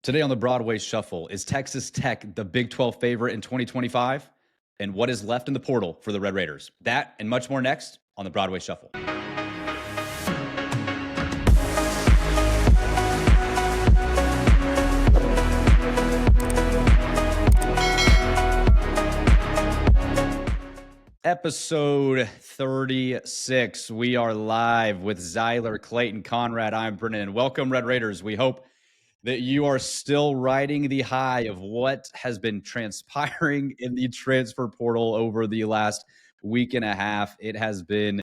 Today on the Broadway Shuffle, is Texas Tech the Big 12 favorite in 2025? And what is left in the portal for the Red Raiders? That and much more next on the Broadway Shuffle. Episode 36. We are live with Zyler, Clayton, Conrad. I'm Brennan. Welcome, Red Raiders. We hope that you are still riding the high of what has been transpiring in the transfer portal over the last week and a half. It has been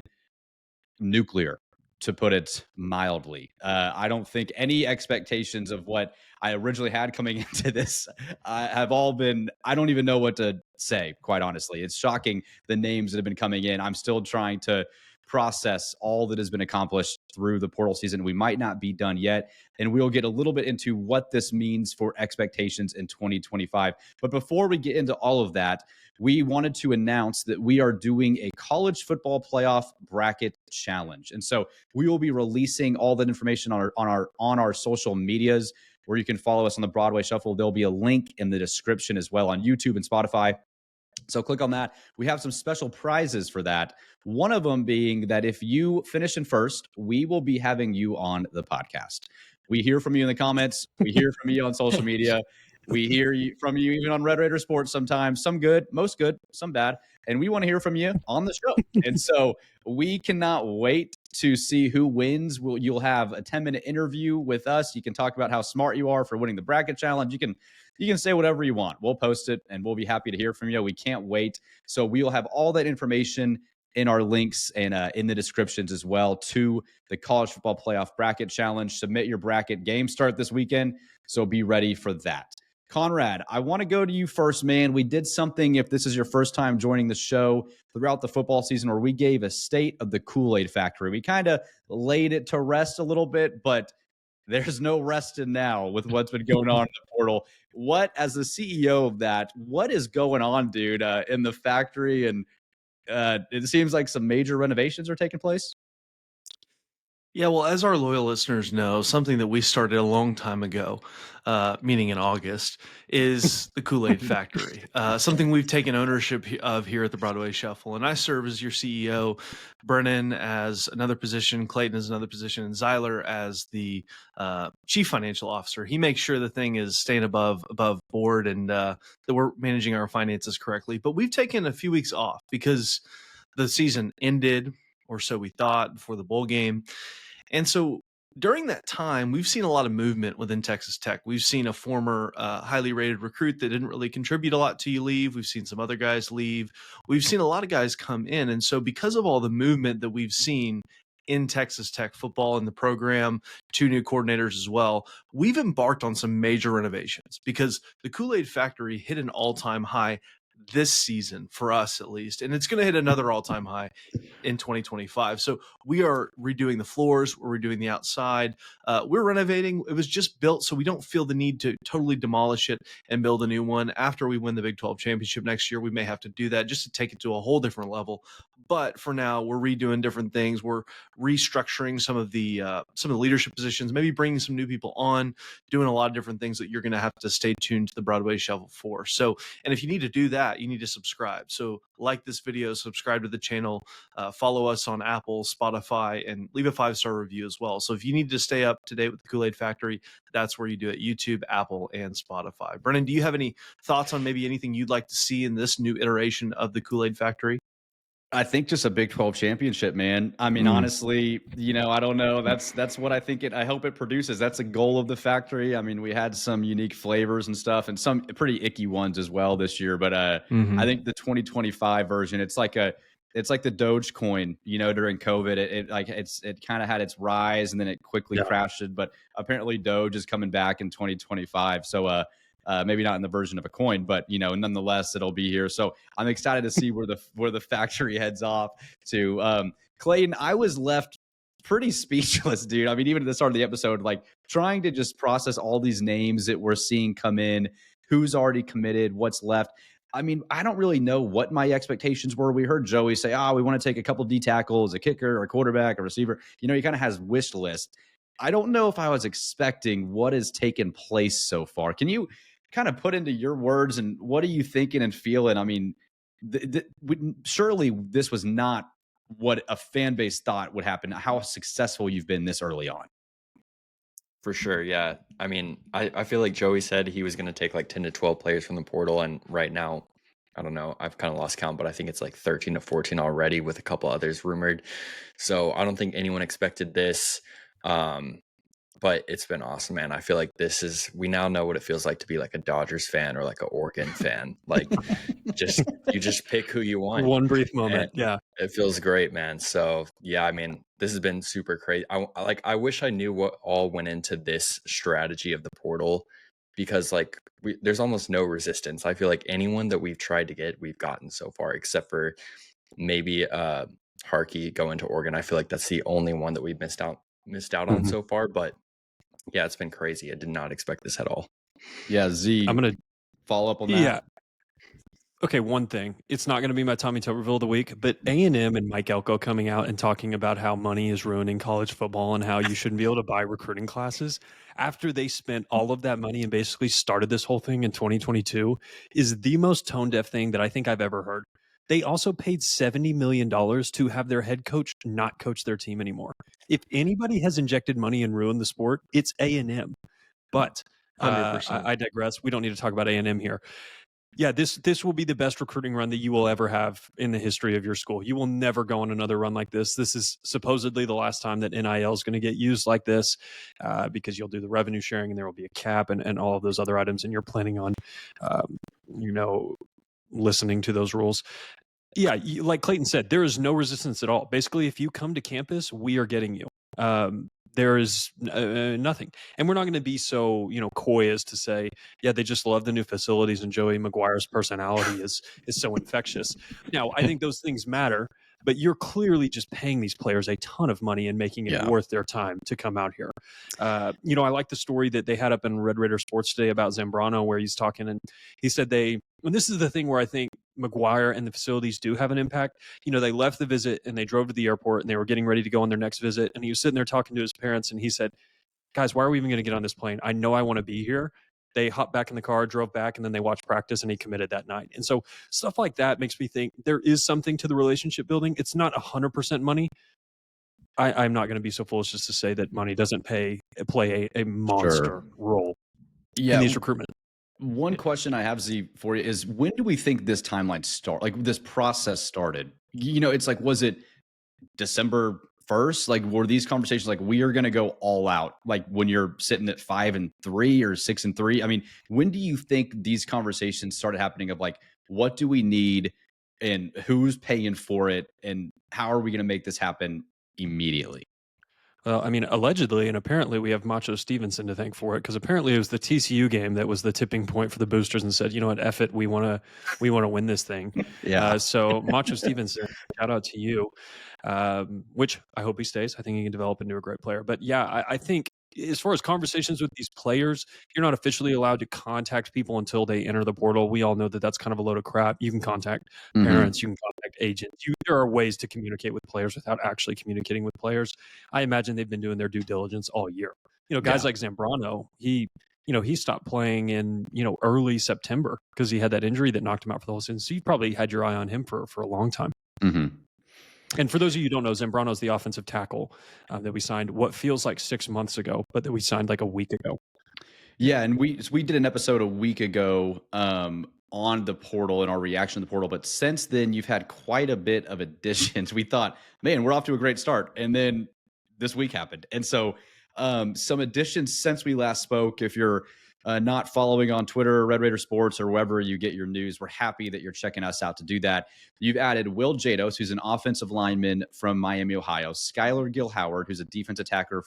nuclear, to put it mildly. I don't think any expectations of what I originally had coming into this have all been, I don't even know what to say, quite honestly. It's shocking the names that have been coming in. I'm still trying to process all that has been accomplished through the portal season. We might not be done yet, and we'll get a little bit into what this means for expectations in 2025. But before we get into all of that, we wanted to announce that we are doing a college football playoff bracket challenge. And so we will be releasing all that information on our social medias, where you can follow us on the Broadway Shuffle. There'll be a link in the description as well on YouTube and Spotify. So click on that. We have some special prizes for that. One of them being that if you finish in first, we will be having you on the podcast. We hear from you in the comments. We hear from you on social media. We hear from you even on Red Raider Sports sometimes. Some good, most good, some bad. And we want to hear from you on the show. And so we cannot wait to see who wins. You'll have a 10-minute interview with us. You can talk about how smart you are for winning the bracket challenge. You can say whatever you want. We'll post it, and we'll be happy to hear from you. We can't wait. So we'll have all that information in our links and in the descriptions as well to the College Football Playoff Bracket Challenge. Submit your bracket. Games start this weekend, so be ready for that. Conrad, I want to go to you first, man. We did something, if this is your first time joining the show, throughout the football season, where we gave a state of the Kool-Aid factory. We kind of laid it to rest a little bit, but there's no resting now with what's been going on in the portal. What, as the CEO of that, what is going on, dude, in the factory? And it seems like some major renovations are taking place. Yeah, well, as our loyal listeners know, something that we started a long time ago, meaning in August, is the Kool-Aid Factory, something we've taken ownership of here at the Broadway Shuffle. And I serve as your CEO, Brennan as another position, Clayton as another position, and Zyler as the chief financial officer. He makes sure the thing is staying above board and that we're managing our finances correctly. But we've taken a few weeks off because the season ended, or so we thought, before the bowl game. And so during that time, we've seen a lot of movement within Texas Tech. We've seen a former highly rated recruit that didn't really contribute a lot to you leave. We've seen some other guys leave. We've seen a lot of guys come in. And so because of all the movement that we've seen in Texas Tech football in the program, 2 new coordinators as well, we've embarked on some major renovations because the Kool-Aid Factory hit an all-time high this season, for us at least, and it's going to hit another all-time high in 2025. So we are redoing the floors, we're redoing the outside, we're renovating. It was just built so we don't feel the need to totally demolish it and build a new one. After we win the Big 12 championship next year, we may have to do that just to take it to a whole different level. But for now, we're redoing different things. We're restructuring some of the leadership positions, maybe bringing some new people on, doing a lot of different things that you're going to have to stay tuned to the Broadway Shuffle for. So, and if you need to do that, you need to subscribe. So like this video, subscribe to the channel, follow us on Apple, Spotify, and leave a 5-star review as well. So if you need to stay up to date with the Kool-Aid Factory, that's where you do it: YouTube, Apple, and Spotify. Brennan, do you have any thoughts on maybe anything you'd like to see in this new iteration of the Kool-Aid Factory? I think just a Big 12 championship, man. I mean, honestly, I don't know. That's what I think I hope it produces. That's a goal of the factory. I mean, we had some unique flavors and stuff and some pretty icky ones as well this year. But I think the 2025 version, it's like the Dogecoin, during COVID. It kind of had its rise and then it quickly crashed. But apparently Doge is coming back in 2025. So maybe not in the version of a coin, but nonetheless, it'll be here. So I'm excited to see where the factory heads off to. Clayton, I was left pretty speechless, dude. I mean, even at the start of the episode, like trying to just process all these names that we're seeing come in, who's already committed, what's left. I mean, I don't really know what my expectations were. We heard Joey say, we want to take a couple D tackles, a kicker, a quarterback, a receiver. He kind of has wish list. I don't know if I was expecting what has taken place so far. Can you kind of put into your words and what are you thinking and feeling? I mean, surely this was not what a fan base thought would happen. How successful you've been this early on. For sure, yeah. I mean, I feel like Joey said he was going to take like 10 to 12 players from the portal, and right now, I don't know, I've kind of lost count, but I think it's like 13 to 14 already with a couple others rumored. So I don't think anyone expected this. But it's been awesome, man. I feel like we now know what it feels like to be like a Dodgers fan or like an Oregon fan. Like you just pick who you want. One brief moment. Yeah. It feels great, man. So yeah, I mean, this has been super crazy. I wish I knew what all went into this strategy of the portal, because like there's almost no resistance. I feel like anyone that we've tried to get, we've gotten so far, except for maybe Harkey going to Oregon. I feel like that's the only one that we've missed out on so far. But yeah, it's been crazy. I did not expect this at all. Yeah, Z, I'm going to follow up on that. Yeah. Okay, one thing. It's not going to be my Tommy Tuberville of the week, but A&M and Mike Elko coming out and talking about how money is ruining college football and how you shouldn't be able to buy recruiting classes after they spent all of that money and basically started this whole thing in 2022 is the most tone-deaf thing that I think I've ever heard. They also paid $70 million to have their head coach not coach their team anymore. If anybody has injected money and ruined the sport, it's A&M. But I digress. We don't need to talk about A&M here. Yeah, this will be the best recruiting run that you will ever have in the history of your school. You will never go on another run like this. This is supposedly the last time that NIL is going to get used like this, because you'll do the revenue sharing and there will be a cap and all of those other items, and you're planning on, listening to those rules. Yeah, like Clayton said, there is no resistance at all. Basically, if you come to campus, we are getting you. There is nothing. And we're not going to be so, coy as to say, yeah, they just love the new facilities and Joey Maguire's personality is so infectious. Now, I think those things matter, but you're clearly just paying these players a ton of money and making it worth their time to come out here. I like the story that they had up in Red Raider Sports today about Zambrano, where he's talking, and he said and this is the thing where I think Maguire and the facilities do have an impact. They left the visit and they drove to the airport and they were getting ready to go on their next visit. And he was sitting there talking to his parents and he said, guys, why are we even going to get on this plane? I know I want to be here. They hopped back in the car, drove back, and then they watched practice, and he committed that night. And so stuff like that makes me think there is something to the relationship building. It's not 100% money. I'm not going to be so foolish as to say that money doesn't play a monster role in these recruitment. One question I have, Z, for you is, when do we think this timeline this process started? It's like, was it December 1st? Like, were these conversations like, we are going to go all out, like when you're sitting at 5-3 or 6-3? I mean, when do you think these conversations started happening of like, what do we need and who's paying for it and how are we going to make this happen immediately? Well, I mean, allegedly and apparently we have Macho Stevenson to thank for it, because apparently it was the TCU game that was the tipping point for the boosters and said, you know what, F it, we want to win this thing. So Macho Stevenson, shout out to you, which I hope he stays. I think he can develop into a great player. But yeah, I think as far as conversations with these players, you're not officially allowed to contact people until they enter the portal. We all know that that's kind of a load of crap. You can contact parents, you can contact agents. There are ways to communicate with players without actually communicating with players. I imagine they've been doing their due diligence all year. Guys like Zambrano, he stopped playing in, early September because he had that injury that knocked him out for the whole season. So you probably had your eye on him for a long time. And for those of you who don't know, Zambrano is the offensive tackle that we signed what feels like 6 months ago, but that we signed like a week ago. Yeah, and we did an episode a week ago on the portal and our reaction to the portal. But since then, you've had quite a bit of additions. We thought, man, we're off to a great start. And then this week happened. And so some additions since we last spoke. If you're not following on Twitter, Red Raider Sports, or wherever you get your news, we're happy that you're checking us out to do that. You've added Will Jados, who's an offensive lineman from Miami, Ohio. Skylar Gill-Howard, who's a defensive tackle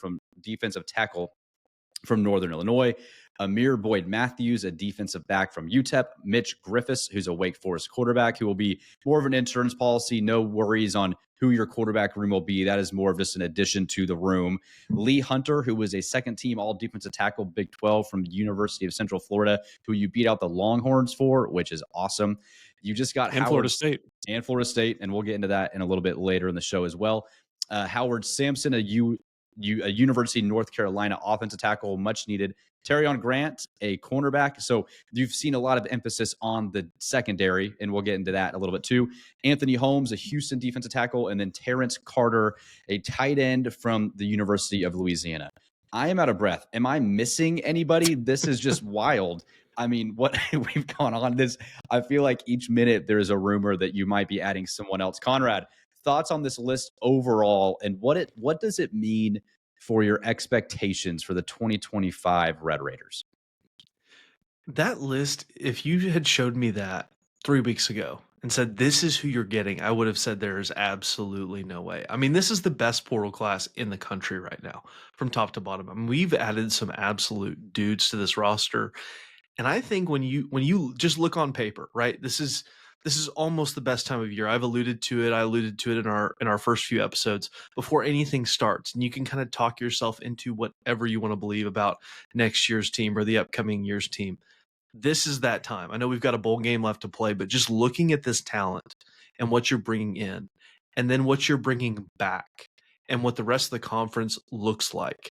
from Northern Illinois. Amir Boyd-Matthews, a defensive back from UTEP. Mitch Griffiths, who's a Wake Forest quarterback, who will be more of an insurance policy. No worries on who your quarterback room will be. That is more of just an addition to the room. Lee Hunter, who was a second-team all-defensive tackle, Big 12 from the University of Central Florida, who you beat out the Longhorns for, which is awesome. You just got Howard, Florida State. And Florida State, and we'll get into that in a little bit later in the show as well. Howard Sampson, a University of North Carolina offensive tackle, much needed. Terrion Grant, a cornerback. So you've seen a lot of emphasis on the secondary, and we'll get into that a little bit too. Anthony Holmes, a Houston defensive tackle, and then Terrence Carter, a tight end from the University of Louisiana. I am out of breath. Am I missing anybody? This is just wild. I mean, what we've gone on this, I feel like each minute there is a rumor that you might be adding someone else. Conrad, thoughts on this list overall, and what does it mean for your expectations for the 2025 Red Raiders? That list, if you had showed me that 3 weeks ago and said, this is who you're getting, I would have said there is absolutely no way. I mean, this is the best portal class in the country right now from top to bottom. I mean, we've added some absolute dudes to this roster. And I think when you just look on paper, right, this is almost the best time of year. I've alluded to it. I alluded to it in our first few episodes before anything starts. And you can kind of talk yourself into whatever you want to believe about next year's team or the upcoming year's team. This is that time. I know we've got a bowl game left to play, but just looking at this talent and what you're bringing in and then what you're bringing back and what the rest of the conference looks like,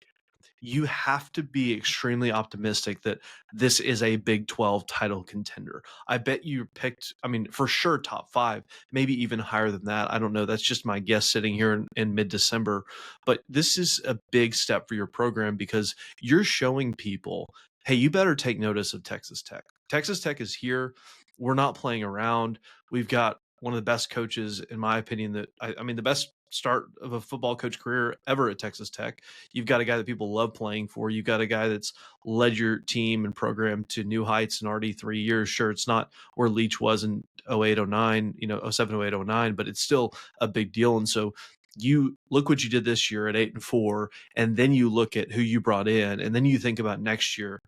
you have to be extremely optimistic that this is a Big 12 title contender. I bet you picked, I mean, for sure, top 5, maybe even higher than that. I don't know. That's just my guess sitting here in mid-December. But this is a big step for your program because you're showing people, hey, you better take notice of Texas Tech. Texas Tech is here. We're not playing around. We've got one of the best coaches, in my opinion, I mean, the best start of a football coach career ever at Texas Tech. You've got a guy that people love playing for. You've got a guy that's led your team and program to new heights in already 3 years. Sure, it's not where Leach was in 08, 09, 07, 08, 09, but it's still a big deal. And so you look what you did this year at 8-4, and then you look at who you brought in, and then you think about next year.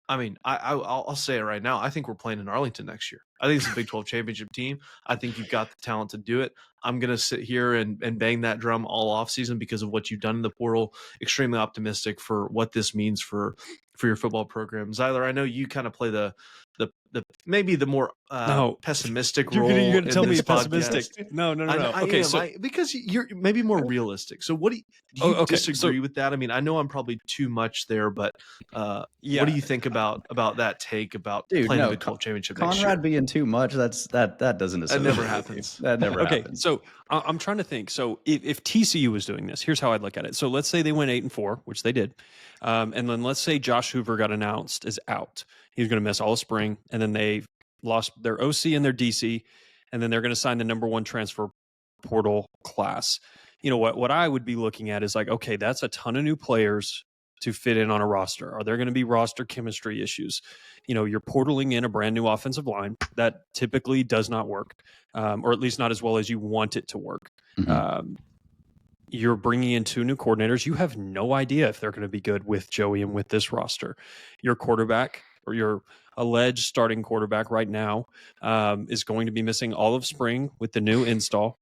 I mean, I'll say it right now. I think we're playing in Arlington next year. I think it's a Big 12 championship team. I think you've got the talent to do it. I'm going to sit here and bang that drum all off season because of what you've done in the portal. Extremely optimistic for what this means for your football program. Zyler, I know you kind of play the maybe the more pessimistic role. You're going to tell me a pessimistic. No. Okay, because you're maybe more realistic. So what do you disagree with that? I mean, I know I'm probably too much there, but what do you think about that take about playing the Big 12 championship next year? Conrad being too much, that doesn't That never happens. That never happens. So I'm trying to think. So if TCU was doing this, here's how I'd look at it. So let's say they went 8-4, which they did. And then let's say Josh Hoover got announced as out. He's going to miss all of spring. And then they lost their OC and their DC. And then they're going to sign the number 1 transfer portal class. You know, what I would be looking at is like, okay, that's a ton of new players to fit in on a roster. Are there going to be roster chemistry issues? You know, you're portaling in a brand new offensive line that typically does not work, or at least not as well as you want it to work. Mm-hmm. You're bringing in 2 new coordinators. You have no idea if they're going to be good with Joey and with this roster. Your quarterback, or your alleged starting quarterback right now, is going to be missing all of spring with the new install.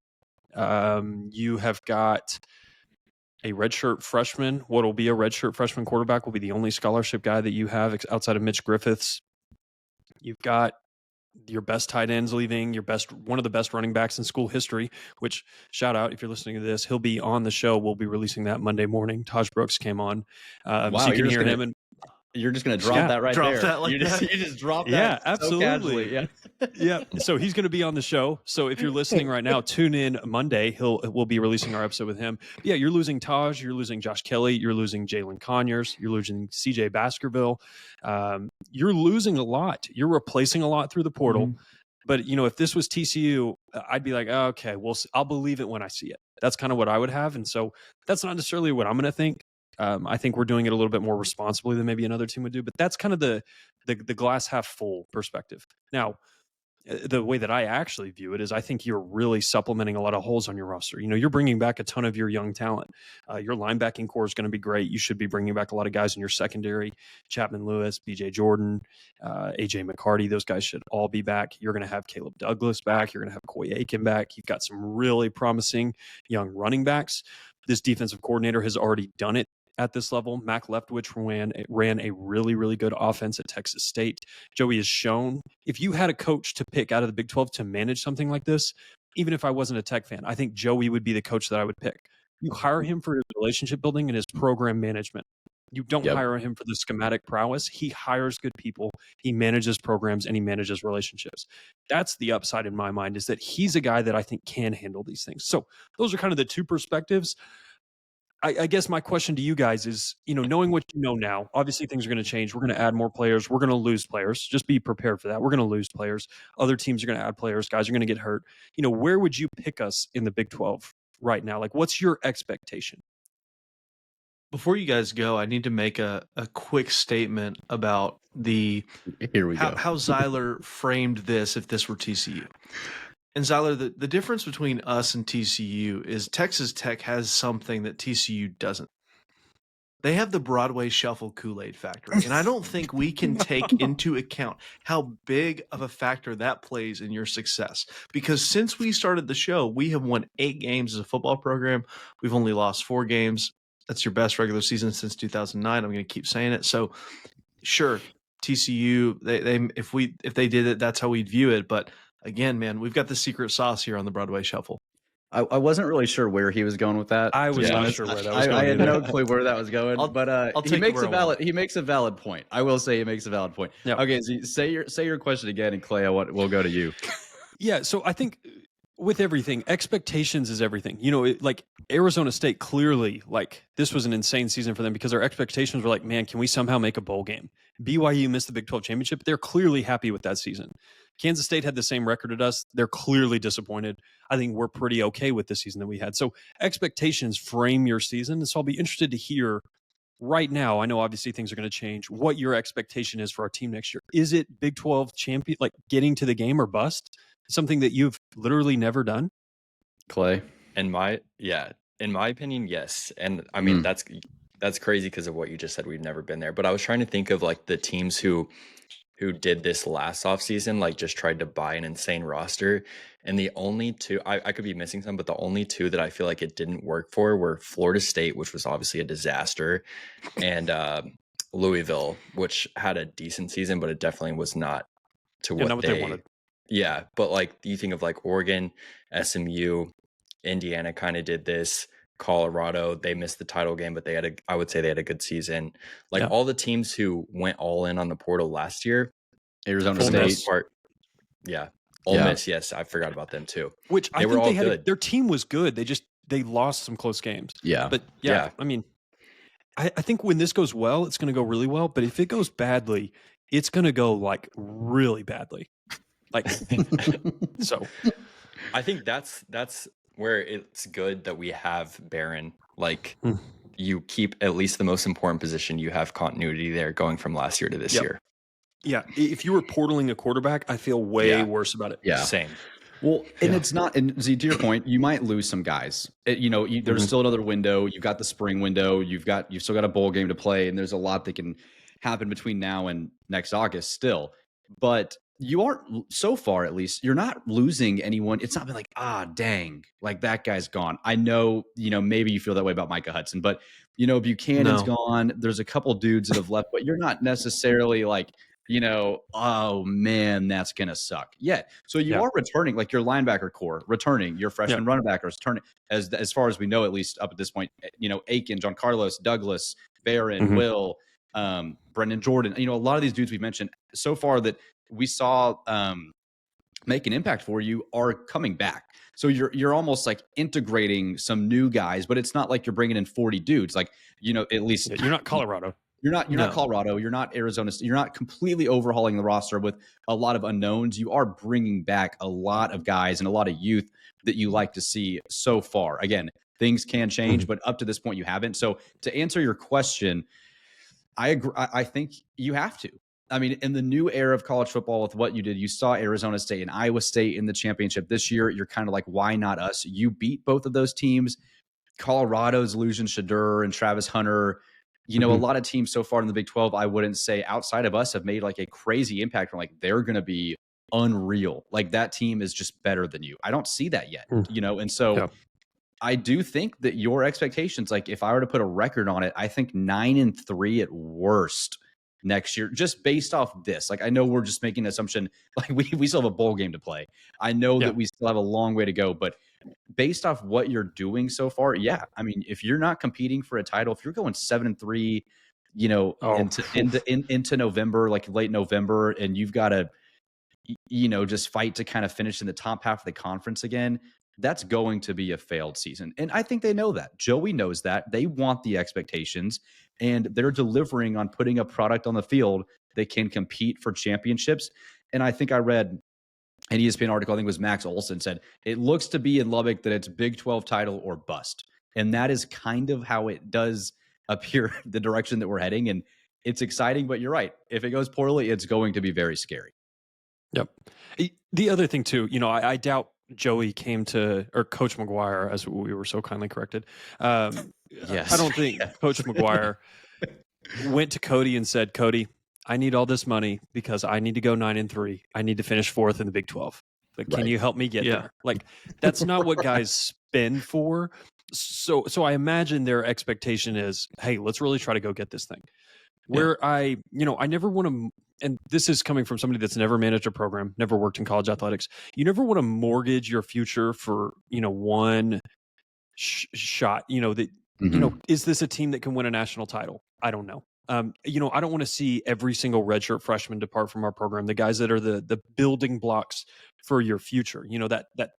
You have got a redshirt freshman. What will be a redshirt freshman quarterback will be the only scholarship guy that you have outside of Mitch Griffiths. You've got your best tight ends leaving, one of the best running backs in school history, which, shout out if you're listening to this, he'll be on the show. We'll be releasing that Monday morning. Taj Brooks came on. Wow, so you can hear him. You're just going to drop that right there. That like you just drop that. Yeah, absolutely. So yeah. So he's going to be on the show. So if you're listening right now, tune in Monday. We'll be releasing our episode with him. Yeah, you're losing Taj. You're losing Josh Kelly. You're losing Jalen Conyers. You're losing CJ Baskerville. You're losing a lot. You're replacing a lot through the portal. Mm-hmm. But, if this was TCU, I'd be like, oh, okay, I'll believe it when I see it. That's kind of what I would have. And so that's not necessarily what I'm going to think. I think we're doing it a little bit more responsibly than maybe another team would do, but that's kind of the glass half full perspective. Now, the way that I actually view it is I think you're really supplementing a lot of holes on your roster. You're bringing back a ton of your young talent. Your linebacking core is going to be great. You should be bringing back a lot of guys in your secondary. Chapman Lewis, BJ Jordan, AJ McCarty, those guys should all be back. You're going to have Caleb Douglas back. You're going to have Coy Aiken back. You've got some really promising young running backs. This defensive coordinator has already done it at this level. Mac Leftwich ran a really, really good offense at Texas State. Joey has shown, if you had a coach to pick out of the Big 12 to manage something like this, even if I wasn't a Tech fan, I think Joey would be the coach that I would pick. You hire him for his relationship building and his program management. You don't hire him for the schematic prowess. He hires good people. He manages programs and he manages relationships. That's the upside in my mind, is that he's a guy that I think can handle these things. So those are kind of the two perspectives. I guess my question to you guys is, knowing what you know now, obviously things are going to change. We're going to add more players. We're going to lose players. Just be prepared for that. We're going to lose players. Other teams are going to add players. Guys are going to get hurt. Where would you pick us in the Big 12 right now? Like, what's your expectation? Before you guys go, I need to make a quick statement about how Zyler framed this if this were TCU. And Zyler, the difference between us and TCU is Texas Tech has something that TCU doesn't. They have the Broadway Shuffle Kool-Aid factory. And I don't think we can take into account how big of a factor that plays in your success. Because since we started the show, we have won 8 games as a football program. We've only lost 4 games. That's your best regular season since 2009. I'm going to keep saying it. So, sure, TCU, if they did it, that's how we'd view it. But again, man, we've got the secret sauce here on the Broadway Shuffle. I wasn't really sure where he was going with that. I was not sure where that was going. I had no clue where that was going. But he makes a valid point. I will say he makes a valid point. Yep. Okay, so say your question again, and Clay, we'll go to you. Yeah, so I think with everything, expectations is everything. Like Arizona State, clearly, like, this was an insane season for them because our expectations were like, man, can we somehow make a bowl game? BYU missed the Big 12 championship. They're clearly happy with that season. Kansas State had the same record as us. They're clearly disappointed. I think we're pretty okay with the season that we had. So expectations frame your season. And so I'll be interested to hear right now. I know obviously things are going to change. What your expectation is for our team next year. Is it Big 12 champion, like getting to the game or bust? Something that you've literally never done? Clay? In my opinion, yes. And I mean, that's crazy because of what you just said. We've never been there. But I was trying to think of like the teams who did this last offseason, like just tried to buy an insane roster. And the only two, I could be missing some, but the only two that I feel like it didn't work for were Florida State, which was obviously a disaster, and Louisville, which had a decent season, but it definitely was not to what they wanted. Yeah, but like you think of like Oregon, SMU, Indiana kind of did this. Colorado, they missed the title game, but I would say they had a good season. Like all the teams who went all in on the portal last year, Arizona State, Ole Miss, yes, I forgot about them too. Which I think they had their team was good. They lost some close games. Yeah, but I mean, I think when this goes well, it's going to go really well. But if it goes badly, it's going to go like really badly. Like, so I think that's where it's good that we have Barron. Like, you keep at least the most important position. You have continuity there going from last year to this year. Yeah. If you were portaling a quarterback, I feel way worse about it. Yeah. Same. Well, and it's not, and Z, to your point, you might lose some guys. There's still another window. You've got the spring window. You've still got a bowl game to play, and there's a lot that can happen between now and next August still. But you aren't, so far at least, you're not losing anyone. It's not been like, dang, like that guy's gone. I know, maybe you feel that way about Micah Hudson, but Buchanan's gone. There's a couple dudes that have left, but you're not necessarily like, oh man, that's going to suck yet. So you are returning, like your linebacker core, returning your freshman running backers, turning as far as we know, at least up at this point, Aiken, John Carlos, Douglas, Barron, Will, Brendan Jordan, a lot of these dudes we've mentioned so far that we saw make an impact for you are coming back. So you're almost like integrating some new guys, but it's not like you're bringing in 40 dudes. Like, at least you're not Colorado. You're not Colorado. You're not Arizona. You're not completely overhauling the roster with a lot of unknowns. You are bringing back a lot of guys and a lot of youth that you like to see so far. Again, things can change, but up to this point, you haven't. So to answer your question, I agree. I think you have to. I mean, in the new era of college football with what you did, you saw Arizona State and Iowa State in the championship this year. You're kind of like, why not us? You beat both of those teams. Colorado's Lucian Shadur and Travis Hunter. A lot of teams so far in the Big 12, I wouldn't say outside of us have made like a crazy impact from like they're going to be unreal. Like that team is just better than you. I don't see that yet, and so I do think that your expectations, like if I were to put a record on it, I think 9-3 at worst next year, just based off this. Like, I know we're just making an assumption, like we still have a bowl game to play. I know that we still have a long way to go, but based off what you're doing so far, yeah. I mean, if you're not competing for a title, if you're going 7-3, into November, like late November, and you've got to, just fight to kind of finish in the top half of the conference again, that's going to be a failed season. And I think they know that. Joey knows that. They want the expectations, and they're delivering on putting a product on the field that can compete for championships. And I think I read an ESPN article, I think it was Max Olson, said it looks to be in Lubbock that it's Big 12 title or bust. And that is kind of how it does appear, the direction that we're heading. And it's exciting, but you're right. If it goes poorly, it's going to be very scary. Yep. The other thing too, I doubt Joey came to, or Coach McGuire, as we were so kindly corrected. Yes. I don't think Coach McGuire went to Cody and said, Cody, I need all this money because I need to go 9-3. I need to finish 4th in the Big 12. But can you help me get there? Like, that's not what guys spend for. So I imagine their expectation is, hey, let's really try to go get this thing. Where I never want to, and this is coming from somebody that's never managed a program, never worked in college athletics. You never want to mortgage your future for, one shot, is this a team that can win a national title? I don't know. I don't want to see every single redshirt freshman depart from our program. The guys that are the building blocks for your future, that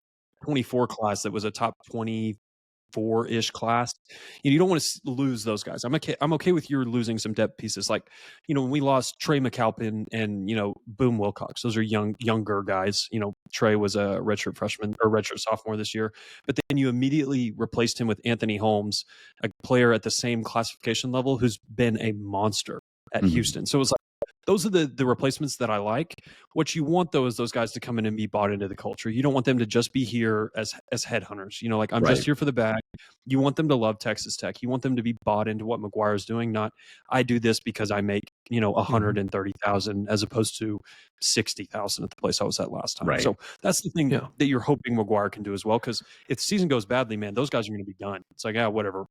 24 class that was a top 24-ish class. You don't want to lose those guys. I'm okay with you losing some depth pieces. Like, when we lost Trey McAlpin and Boom Wilcox, those are younger guys. Trey was a redshirt freshman or redshirt sophomore this year, but then you immediately replaced him with Anthony Holmes, a player at the same classification level who's been a monster at Houston. So it's like, those are the replacements that I like. What you want, though, is those guys to come in and be bought into the culture. You don't want them to just be here as headhunters. Like, I'm just here for the bag. You want them to love Texas Tech. You want them to be bought into what McGuire's doing, not I do this because I make, 130,000 as opposed to 60,000 at the place I was at last time. Right. So that's the thing that you're hoping McGuire can do as well. Because if the season goes badly, man, those guys are going to be done. It's like, whatever.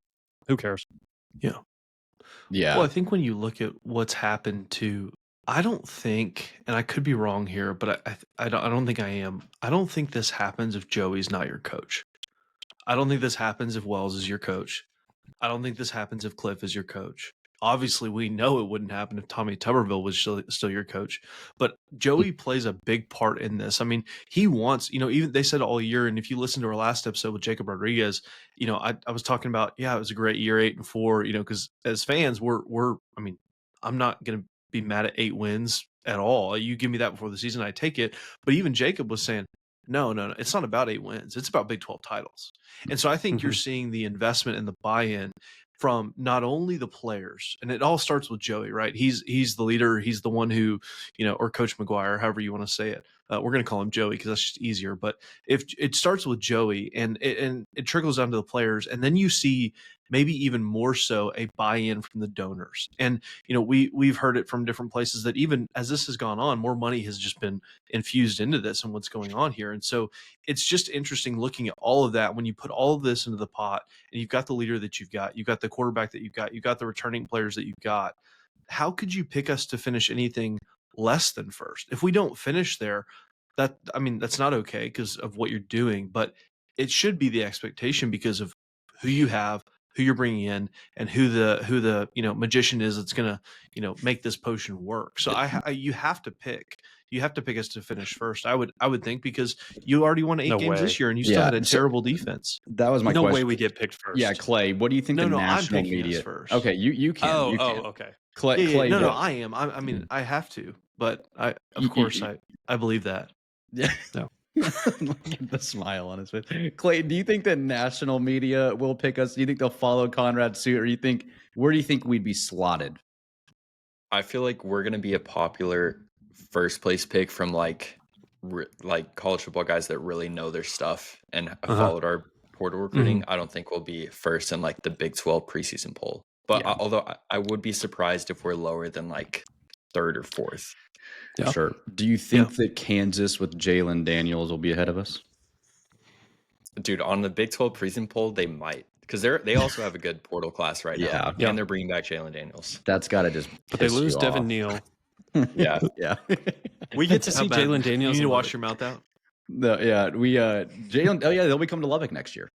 Who cares? Yeah. Yeah. Well, I think when you look at what's happened to, I don't think, and I could be wrong here, but I don't think I am. I don't think this happens if Joey's not your coach. I don't think this happens if Wells is your coach. I don't think this happens if Cliff is your coach. Obviously, we know it wouldn't happen if Tommy Tuberville was still your coach. But Joey plays a big part in this. I mean, he wants, even they said all year, and if you listen to our last episode with Jacob Rodriguez, I was talking about, it was a great year, 8-4, because as fans, I'm not going to be mad at 8 wins at all. You give me that before the season, I take it. But even Jacob was saying, no, it's not about 8 wins. It's about Big 12 titles. And so I think you're seeing the investment and the buy-in from not only the players, and it all starts with Joey, right? He's the leader. He's the one who, or Coach McGuire, however you want to say it. We're going to call him Joey because that's just easier. But if it starts with Joey and it trickles down to the players, and then you see maybe even more so a buy-in from the donors. And, we've heard it from different places that even as this has gone on, more money has just been infused into this and what's going on here. And so it's just interesting looking at all of that when you put all of this into the pot and you've got the leader that you've got the quarterback that you've got the returning players that you've got. How could you pick us to finish anything less than first? If we don't finish there, that's not okay because of what you're doing, but it should be the expectation because of who you have, who you're bringing in, and who the magician is that's going to make this potion work. So you have to pick us to finish first. I would think because you already won 8 games this year and you still had a terrible defense. That was my question. No way we get picked first. Yeah, Clay, what do you think the national media first? Okay, you can. Oh, you can. Okay. Clay, no, I am. I mean, I have to, but I believe that. Yeah. No. Look at the smile on his face. Clay, do you think the national media will pick us? Do you think they'll follow Conrad's suit, or where do you think we'd be slotted? I feel like we're gonna be a popular first place pick from like college football guys that really know their stuff and have followed our portal recruiting. I don't think we'll be first in like the Big 12 preseason poll. But although I would be surprised if we're lower than like 3rd or 4th. Yeah. Sure. Do you think that Kansas with Jalen Daniels will be ahead of us? Dude, on the Big 12 preseason poll, they might. Because they also have a good portal class right now. And they're bringing back Jalen Daniels. That's got to just But they lose Devin Neal. Yeah. Yeah. We get to see Jalen Daniels. You need to wash your mouth out. Jalen. Oh yeah, they'll be coming to Lubbock next year.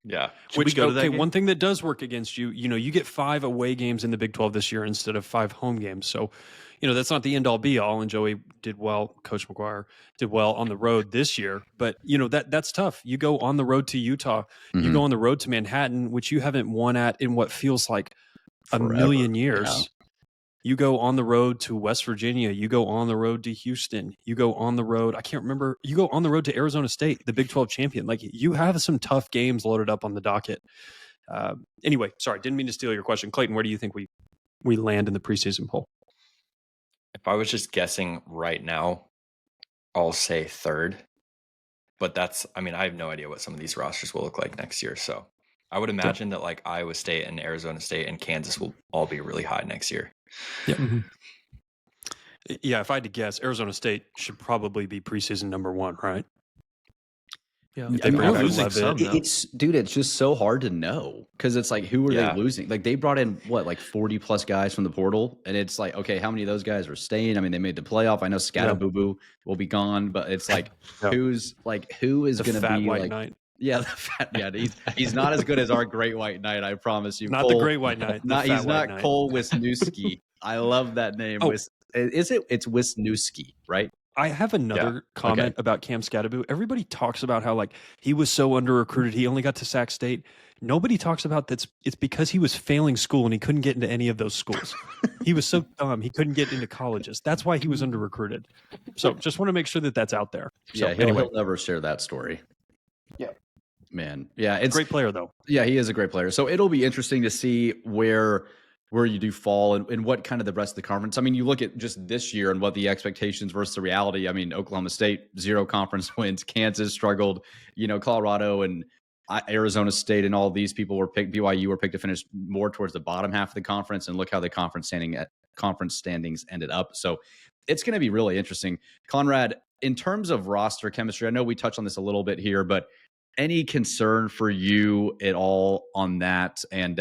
Yeah. Should we go to that game? One thing that does work against you, you get 5 away games in the Big 12 this year instead of 5 home games. So, that's not the end all be all. And Joey did well. Coach McGuire did well on the road this year. But that's tough. You go on the road to Utah. You go on the road to Manhattan, which you haven't won at in what feels like Forever. a million years. Yeah. You go on the road to West Virginia. You go on the road to Houston. You go on the road. I can't remember. You go on the road to Arizona State, the Big 12 champion. Like, you have some tough games loaded up on the docket. Anyway, sorry, didn't mean to steal your question. Clayton, where do you think we land in the preseason poll? If I was just guessing right now, I'll say third. But I have no idea what some of these rosters will look like next year. So I would imagine that like Iowa State and Arizona State and Kansas will all be really high next year. Yeah. Mm-hmm. Yeah, if I had to guess, Arizona State should probably be preseason number 1, right? Yeah, They bring back losing Levitt. some, though. It's just so hard to know because it's like, who are they losing? Like, they brought in like 40 plus guys from the portal, and it's like, okay, how many of those guys are staying? I mean, they made the playoff. I know Scattaboo will be gone, but it's like, who is going to be White like? Knight. Yeah, he's not as good as our Great White Knight. I promise you. Not Cole, the Great White Knight. He's not Cole Wisniewski. I love that name. Oh. It's Wisniewski, right? I have another comment about Cam Scattaboo. Everybody talks about how like he was so under recruited. He only got to Sac State. Nobody talks about that. It's because he was failing school and he couldn't get into any of those schools. He was so dumb he couldn't get into colleges. That's why he was under recruited. So just want to make sure that that's out there. So, he'll never share that story. Yeah, man. Yeah, it's great player though. Yeah, he is a great player. So it'll be interesting to see where you do fall and what kind of the rest of the conference. I mean, you look at just this year and what the expectations versus the reality. I mean, Oklahoma State, 0 conference wins. Kansas struggled. Colorado and Arizona State and all these people were picked. BYU were picked to finish more towards the bottom half of the conference, and look how the conference standings ended up. So it's going to be really interesting. Conrad, in terms of roster chemistry, I know we touched on this a little bit here, but any concern for you at all on that? And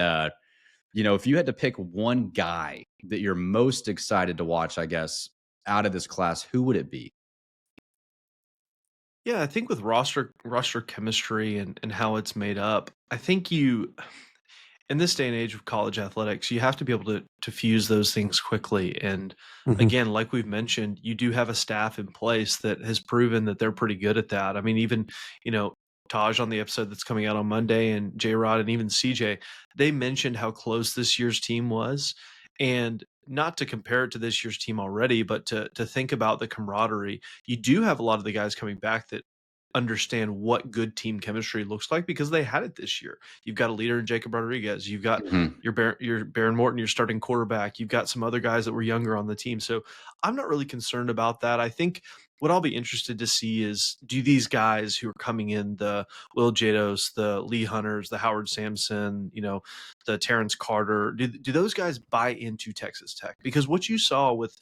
if you had to pick one guy that you're most excited to watch, I guess, out of this class, who would it be? Yeah, I think with roster chemistry and how it's made up, I think in this day and age of college athletics, you have to be able to fuse those things quickly. And again, like we've mentioned, you do have a staff in place that has proven that they're pretty good at that. I mean, even, Taj on the episode that's coming out on Monday, and J-Rod and even CJ, they mentioned how close this year's team was. And not to compare it to this year's team already, but to think about the camaraderie. You do have a lot of the guys coming back that understand what good team chemistry looks like because they had it this year. You've got a leader in Jacob Rodriguez. You've got your Baron Morton, your starting quarterback. You've got some other guys that were younger on the team. So I'm not really concerned about that. I think what I'll be interested to see is, do these guys who are coming in, the Will Jados, the Lee Hunters, the Howard Sampson, the Terrence Carter, do those guys buy into Texas Tech? Because what you saw with,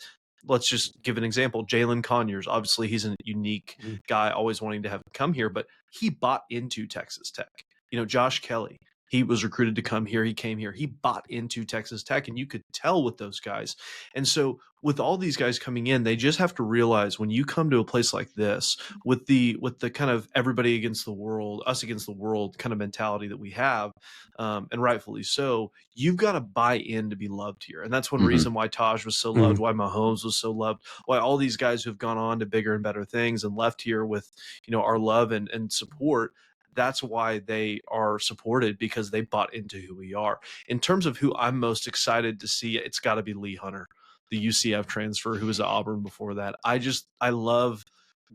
let's just give an example, Jalen Conyers, obviously he's a unique guy, always wanting to have come here, but he bought into Texas Tech. Josh Kelly, he was recruited to come here. He came here. He bought into Texas Tech, and you could tell with those guys. And so with all these guys coming in, they just have to realize when you come to a place like this with the kind of everybody against the world, us against the world kind of mentality that we have, and rightfully so, you've got to buy in to be loved here. And that's one reason why Taj was so loved, why Mahomes was so loved, why all these guys who have gone on to bigger and better things and left here with, our love and support. That's why they are supported, because they bought into who we are. In terms of who I'm most excited to see, it's got to be Lee Hunter, the UCF transfer who was at Auburn before that. I love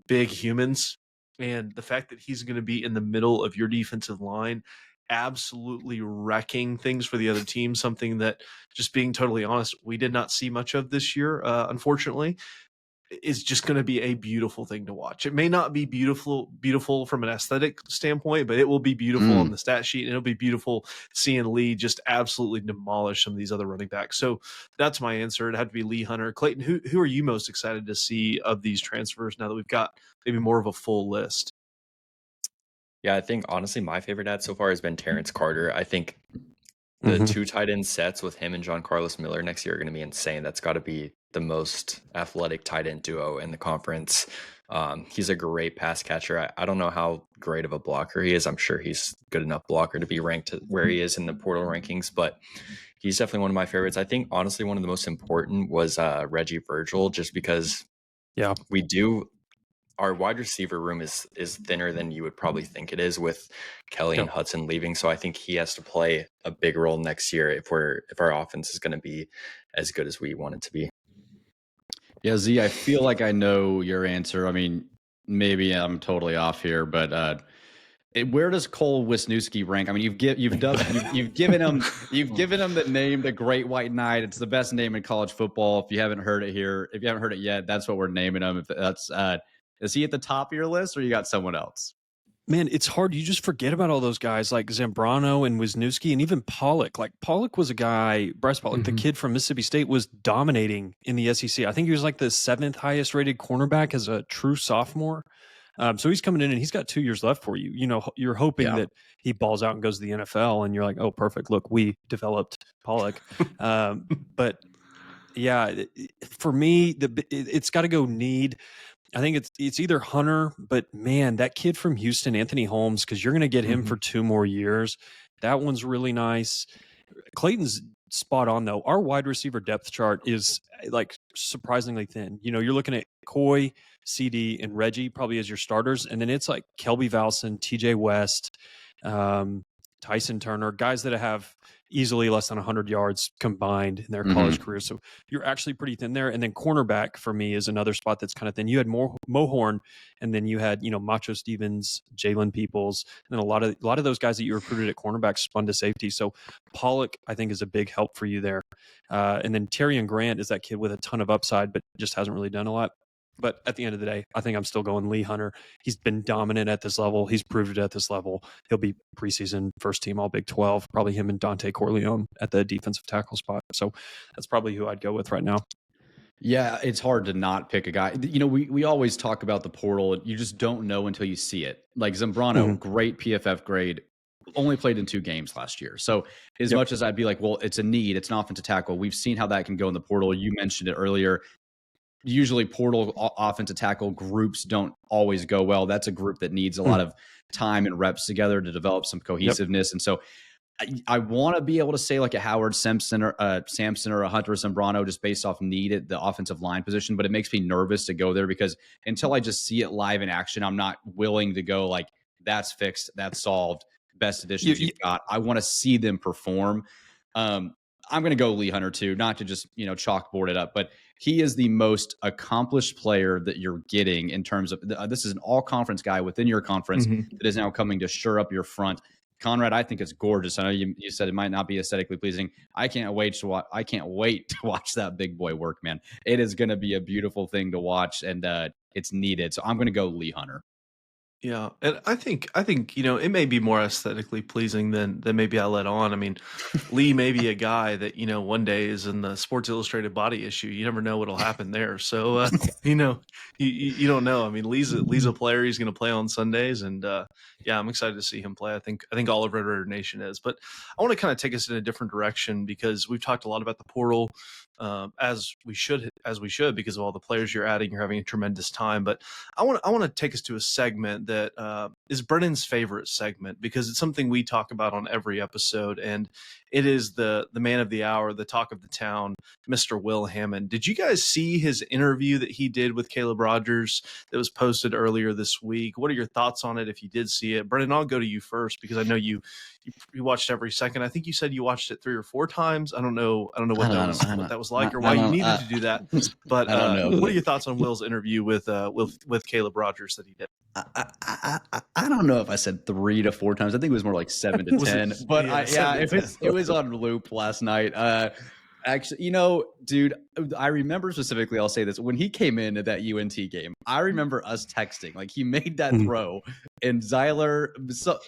big humans, and the fact that he's going to be in the middle of your defensive line, absolutely wrecking things for the other team, something that, just being totally honest, we did not see much of this year, unfortunately. Is just going to be a beautiful thing to watch. It may not be beautiful from an aesthetic standpoint, but it will be beautiful on the stat sheet, and it'll be beautiful seeing Lee just absolutely demolish some of these other running backs. So that's my answer. It'd have to be Lee Hunter. Clayton, who are you most excited to see of these transfers now that we've got maybe more of a full list? Yeah, I think honestly my favorite ad so far has been Terrence Carter. I think the 2 tight end sets with him and John Carlos Miller next year are going to be insane. That's got to be the most athletic tight end duo in the conference. He's a great pass catcher. I don't know how great of a blocker he is. I'm sure he's good enough blocker to be ranked where he is in the portal rankings, but he's definitely one of my favorites. I think honestly one of the most important was Reggie Virgil, just because Yeah. our wide receiver room is thinner than you would probably think it is, with Kelly and Hudson leaving. So I think he has to play a big role next year if our offense is going to be as good as we want it to be. Yeah, Z, I feel like I know your answer. I mean, maybe I'm totally off here, but where does Cole Wisniewski rank? I mean, you've given him the name the Great White Knight. It's the best name in college football. If you haven't heard it here, if you haven't heard it yet, that's what we're naming him. If that's is he at the top of your list, or you got someone else? Man, it's hard. You just forget about all those guys like Zambrano and Wisniewski and even Pollock. Like Pollock was a guy, Bryce Pollock, the kid from Mississippi State, was dominating in the SEC. I think he was like the 7th highest rated cornerback as a true sophomore. So he's coming in and he's got 2 years left for you. You know, you're hoping that he balls out and goes to the NFL, and you're like, oh, perfect. Look, we developed Pollock. But yeah, for me, it's got to go need. I think it's either Hunter, but man, that kid from Houston, Anthony Holmes, because you're going to get him for 2 more years. That one's really nice. Clayton's spot on, though. Our wide receiver depth chart is like surprisingly thin. You know, you're looking at Coy, CD, and Reggie probably as your starters, and then it's like Kelby Valson, TJ West, Tyson Turner, guys that have easily less than 100 yards combined in their college career. So you're actually pretty thin there. And then cornerback for me is another spot that's kind of thin. You had Mohorn, and then you had, Macho Stevens, Jalen Peoples, and a lot of those guys that you recruited at cornerback spun to safety. So Pollock, I think, is a big help for you there. And then Terrion Grant is that kid with a ton of upside, but just hasn't really done a lot. But at the end of the day, I think I'm still going Lee Hunter. He's been dominant at this level. He's proved it at this level. He'll be preseason first team All Big 12, probably him and Dante Corleone at the defensive tackle spot. So that's probably who I'd go with right now. Yeah, it's hard to not pick a guy. You know, we always talk about the portal. You just don't know until you see it. Like Zambrano, great PFF grade, only played in 2 games last year. So as much as I'd be like, well, it's a need, it's an offensive tackle. We've seen how that can go in the portal. You mentioned it earlier. Usually portal offensive tackle groups don't always go well. That's a group that needs a lot of time and reps together to develop some cohesiveness. And so I want to be able to say like a Howard Sampson or a Hunter Zambrano just based off need at the offensive line position, but it makes me nervous to go there because until I just see it live in action, I'm not willing to go like that's fixed, that's solved, best additions you've got. I want to see them perform. I'm going to go Lee Hunter too, not to just, chalkboard it up, but he is the most accomplished player that you're getting in terms of this is an all conference guy within your conference that is now coming to shore up your front. Conrad, I think it's gorgeous. I know you said it might not be aesthetically pleasing. I can't wait to watch that big boy work, man. It is going to be a beautiful thing to watch, and it's needed. So I'm going to go Lee Hunter. Yeah, and I think it may be more aesthetically pleasing than maybe I let on. I mean, Lee may be a guy that one day is in the Sports Illustrated body issue. You never know what'll happen there. So you don't know. I mean, Lee's a player. He's going to play on Sundays, and yeah, I'm excited to see him play. I think all of Red Raider Nation is. But I want to kind of take us in a different direction because we've talked a lot about the portal. As we should, because of all the players you're adding, you're having a tremendous time. But I want to take us to a segment that is Brennan's favorite segment because it's something we talk about on every episode, and it is the man of the hour, the talk of the town, Mr. Will Hammond. Did you guys see his interview that he did with Caleb Rogers that was posted earlier this week? What are your thoughts on it if you did see it? Brennan, I'll go to you first because I know you watched every second. I think you said you watched it 3 or 4 times. I don't know what that was like or why you needed to do that. But what are your thoughts on Will's interview with Caleb Rogers that he did? I don't know if I said 3 to 4 times. I think it was more like 7 to 10. But it was on loop last night. Actually, dude, I remember specifically, I'll say this, when he came in at that UNT game, I remember us texting, like he made that throw and Zyler,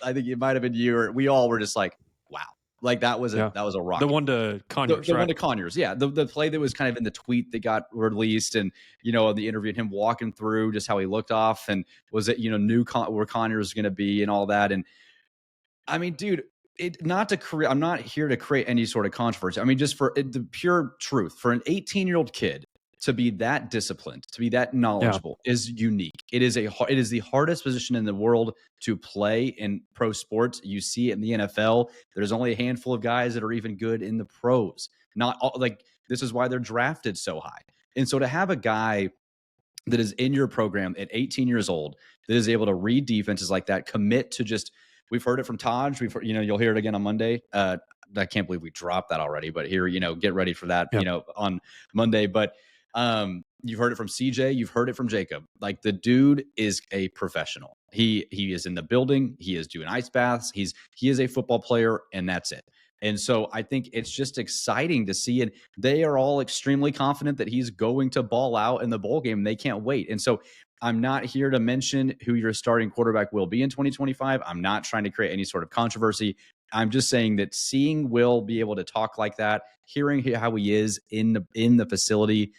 I think it might've been you or we all were just like, wow. Like that was a rock. The one to Conyers, the one to Conyers. Yeah. The play that was kind of in the tweet that got released and, in the interview and him walking through just how he looked off and was it, where Conyers was going to be and all that. And I mean, dude, I'm not here to create any sort of controversy. I mean, just for the pure truth, for an 18-year-old kid to be that disciplined, to be that knowledgeable is unique. It is the hardest position in the world to play in pro sports. You see it in the NFL. There's only a handful of guys that are even good in the pros. Not all, like, this is why they're drafted so high. And so to have a guy that is in your program at 18 years old that is able to read defenses like that, commit to just, we've heard it from Taj. You'll hear it again on Monday. I can't believe we dropped that already, but here, get ready for that, on Monday. But you've heard it from CJ, you've heard it from Jacob. Like, the dude is a professional. He is in the building. He is doing ice baths. He is a football player, and that's it. And so I think it's just exciting to see. And they are all extremely confident that he's going to ball out in the bowl game. And they can't wait. And so I'm not here to mention who your starting quarterback will be in 2025. I'm not trying to create any sort of controversy. I'm just saying that seeing Will be able to talk like that, hearing how he is in the facility,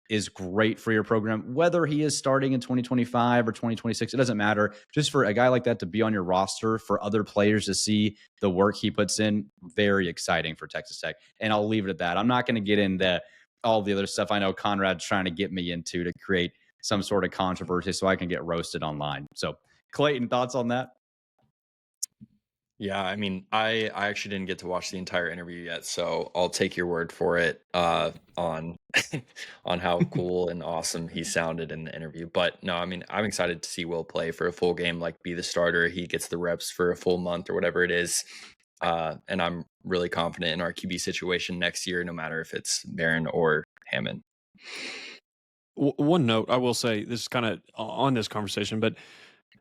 is great for your program. Whether he is starting in 2025 or 2026, it doesn't matter. Just for a guy like that to be on your roster, for other players to see the work he puts in, very exciting for Texas Tech. And I'll leave it at that. I'm not going to get into all the other stuff I know Conrad's trying to get me into to create some sort of controversy so I can get roasted online. So, Clayton, thoughts on that? Yeah, I mean, I actually didn't get to watch the entire interview yet, so I'll take your word for it on on how cool and awesome he sounded in the interview. But no, I mean, I'm excited to see Will play for a full game, like be the starter. He gets the reps for a full month or whatever it is. And I'm really confident in our QB situation next year, no matter if it's Barron or Hammond. One note, I will say, this is kind of on this conversation, but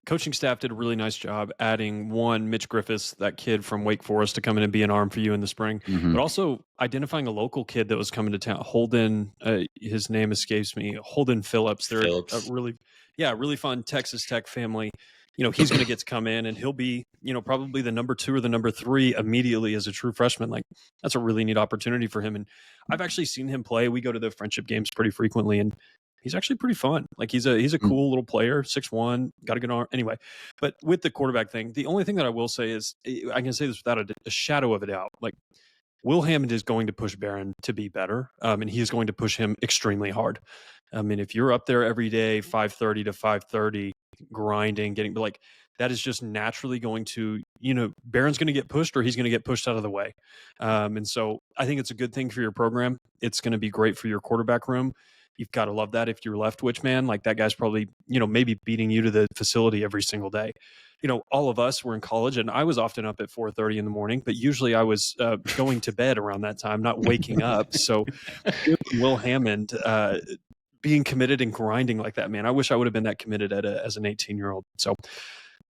coaching staff did a really nice job adding Mitch Griffiths, that kid from Wake Forest, to come in and be an arm for you in the spring, but also identifying a local kid that was coming to town. Holden, his name escapes me. Holden Phillips. They're a really fun Texas Tech family. He's going to get to come in and he'll be, probably the number 2 or the number 3 immediately as a true freshman. Like, that's a really neat opportunity for him. And I've actually seen him play. We go to the friendship games pretty frequently, and he's actually pretty fun. Like, he's a cool little player, 6'1", got a good arm. Anyway, but with the quarterback thing, the only thing that I will say is, I can say this without a shadow of a doubt, like, Will Hammond is going to push Barron to be better, and he is going to push him extremely hard. I mean, if you're up there every day, 5:30 to 5:30, grinding, that is just naturally going to, Barron's going to get pushed, or he's going to get pushed out of the way. And so I think it's a good thing for your program. It's going to be great for your quarterback room. You've got to love that. If you're Leftwich, man, like, that guy's probably, maybe beating you to the facility every single day. All of us were in college, and I was often up at 4:30 in the morning, but usually I was going to bed around that time, not waking up. So Will Hammond being committed and grinding like that, man, I wish I would have been that committed as an 18-year-old. So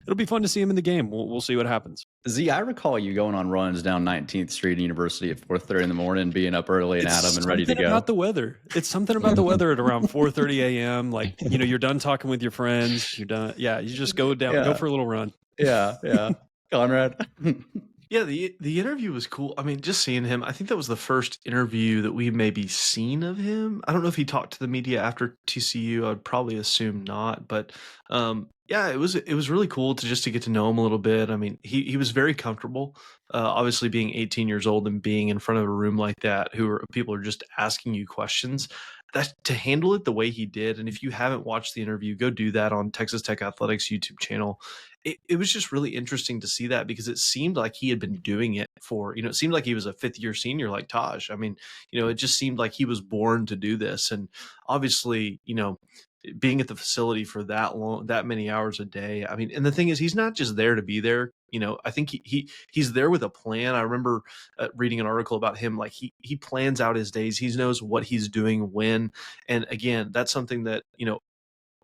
it'll be fun to see him in the game. We'll see what happens. Z, I recall you going on runs down 19th Street at University at 4:30 in the morning, being up early and Adam and ready to go. About the weather. It's something about the weather at around 4:30 a.m. Like, you're done talking with your friends. You're done. Yeah, you just go down, go for a little run. Yeah. Conrad. Yeah, the interview was cool. I mean, just seeing him, I think that was the first interview that we maybe seen of him. I don't know if he talked to the media after TCU. I'd probably assume not, but yeah, it was really cool to get to know him a little bit. I mean, he was very comfortable. Obviously, being 18 years old and being in front of a room like that, people are just asking you questions. That, to handle it the way he did, and if you haven't watched the interview, go do that on Texas Tech Athletics YouTube channel. It was just really interesting to see that, because it seemed like he had been doing it for, it seemed like he was a 5th-year senior like Taj. I mean, it just seemed like he was born to do this. And obviously, being at the facility for that many hours a day. I mean, and the thing is, he's not just there to be there. I think he's there with a plan. I remember reading an article about him. Like, he plans out his days. He knows what he's doing when. And again, that's something that,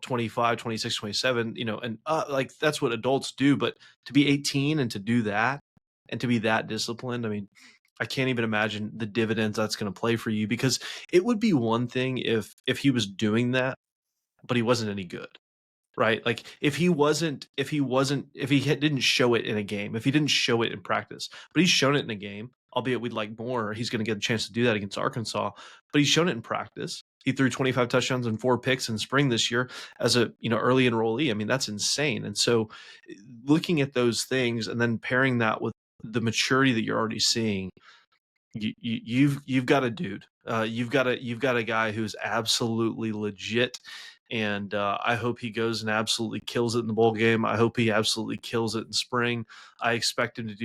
25, 26, 27, and like, that's what adults do. But to be 18 and to do that and to be that disciplined, I mean, I can't even imagine the dividends that's going to play for you, because it would be one thing if he was doing that, but he wasn't any good, right? Like, if he didn't show it in a game, if he didn't show it in practice, but he's shown it in a game, albeit we'd like more, he's going to get a chance to do that against Arkansas, but he's shown it in practice. He threw 25 touchdowns and 4 picks in spring this year as a, early enrollee. I mean, that's insane. And so looking at those things and then pairing that with the maturity that you're already seeing, you've got a dude. You've got a guy who's absolutely legit, and I hope he goes and absolutely kills it in the bowl game. I hope he absolutely kills it in spring. I expect him to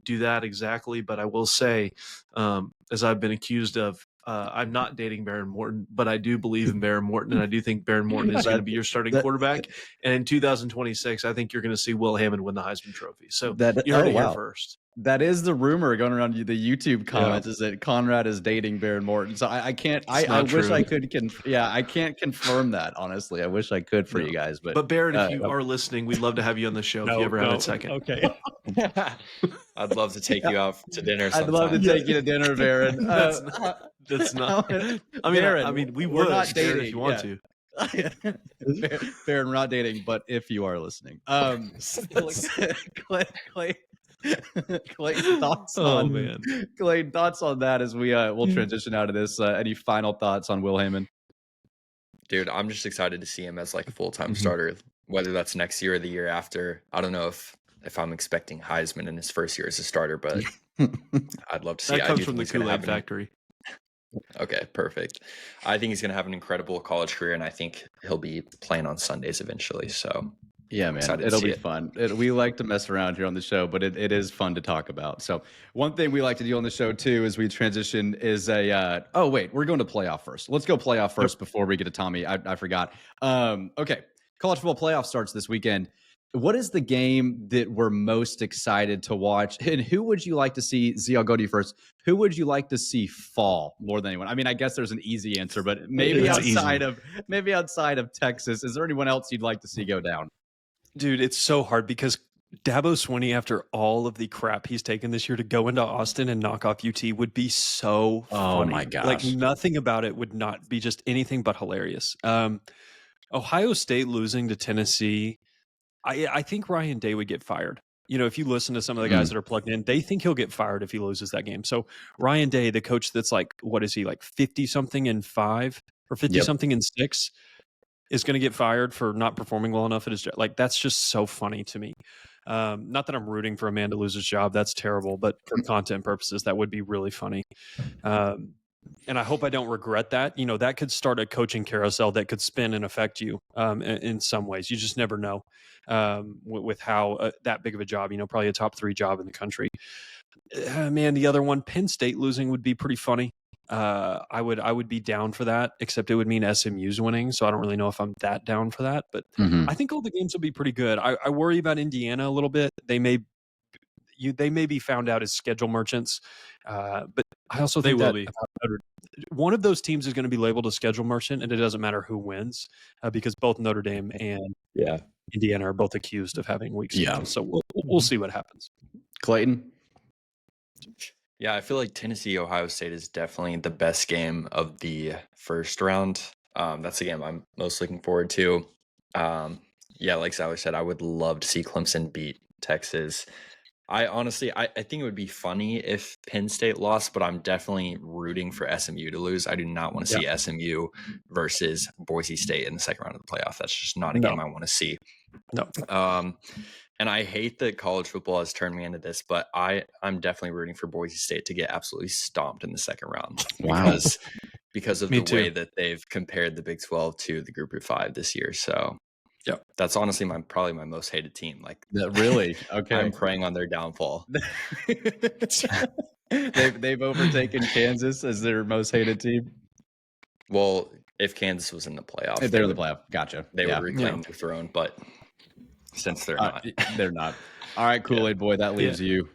do that exactly. But I will say, as I've been accused of, I'm not dating Baron Morton, but I do believe in Baron Morton, and I do think Baron Morton is going to be your starting quarterback. And in 2026, I think you're going to see Will Hammond win the Heisman Trophy. So you heard it here first. That is the rumor going around the YouTube comments, is that Conrad is dating Baron Morton. So I can't. I wish I could. I can't confirm that, honestly. I wish I could for you guys. But Baron, if you are listening, we'd love to have you on the show if you ever have a second. Okay. I'd love to take you out to dinner sometime. I'd love to take you to dinner, Baron. That's not. Baron, I mean, we're not dating if you want to. Baron, we're not dating, but if you are listening, Clayton, thoughts on Clayton, thoughts on that as we'll transition out of this. Any final thoughts on Will Hammond? Dude, I'm just excited to see him as like a full-time starter, whether that's next year or the year after. I don't know if I'm expecting Heisman in his first year as a starter, but I'd love to see. That comes from the Kool-Aid factory. Okay, perfect. I think he's going to have an incredible college career, and I think he'll be playing on Sundays eventually. So yeah, man, it'll be fun. We like to mess around here on the show, but it is fun to talk about. So one thing we like to do on the show too, as we transition, is oh wait, we're going to playoff first. Let's go playoff first before we get to Tommy. I forgot. Okay, college football playoff starts this weekend. What is the game that we're most excited to watch? And who would you like to see? Z, I'll go to you first. Who would you like to see fall more than anyone? I mean, I guess there's an easy answer, but maybe outside of Texas, is there anyone else you'd like to see go down? Dude, it's so hard because Dabo Swinney, after all of the crap he's taken this year, to go into Austin and knock off UT would be so funny. Oh my gosh. Like nothing about it would not be just anything but hilarious. Ohio State losing to Tennessee, I think Ryan Day would get fired. You know, if you listen to some of the guys that are plugged in, they think he'll get fired if he loses that game. So Ryan Day, the coach that's like, what is he, like 50-something in 5 or 50-something in 6, is going to get fired for not performing well enough at his job. Like, that's just so funny to me. Not that I'm rooting for a man to lose his job. That's terrible. But for content purposes, that would be really funny. And I hope I don't regret that. You know, that could start a coaching carousel that could spin and affect you in some ways. You just never know with how that big of a job, you know, probably a top 3 job in the country. Man, the other one, Penn State losing would be pretty funny. I would be down for that, except it would mean SMU's winning. So I don't really know if I'm that down for that. But I think all the games will be pretty good. I worry about Indiana a little bit. They may be found out as schedule merchants, but I also think they will be. One of those teams is going to be labeled a schedule merchant, and it doesn't matter who wins because both Notre Dame and Indiana are both accused of having weak schedules. So we'll see what happens. Clayton? Yeah, I feel like Tennessee-Ohio State is definitely the best game of the first round. That's the game I'm most looking forward to. Yeah, like Zyler said, I would love to see Clemson beat Texas. I honestly think it would be funny if Penn State lost, but I'm definitely rooting for SMU to lose. I do not want to see SMU versus Boise State in the second round of the playoff. That's just not a game I want to see. No. And I hate that college football has turned me into this, but I'm definitely rooting for Boise State to get absolutely stomped in the second round. Wow. Because of way that they've compared the Big 12 to the Group of 5 this year. So that's honestly probably my most hated team. Like, really? Okay. I'm praying on their downfall. They've overtaken Kansas as their most hated team. Well, if Kansas was in the playoff, if they're in the playoff, gotcha. They would reclaim their throne, but since they're not, they're not. All right, Kool-Aid boy, that leaves you.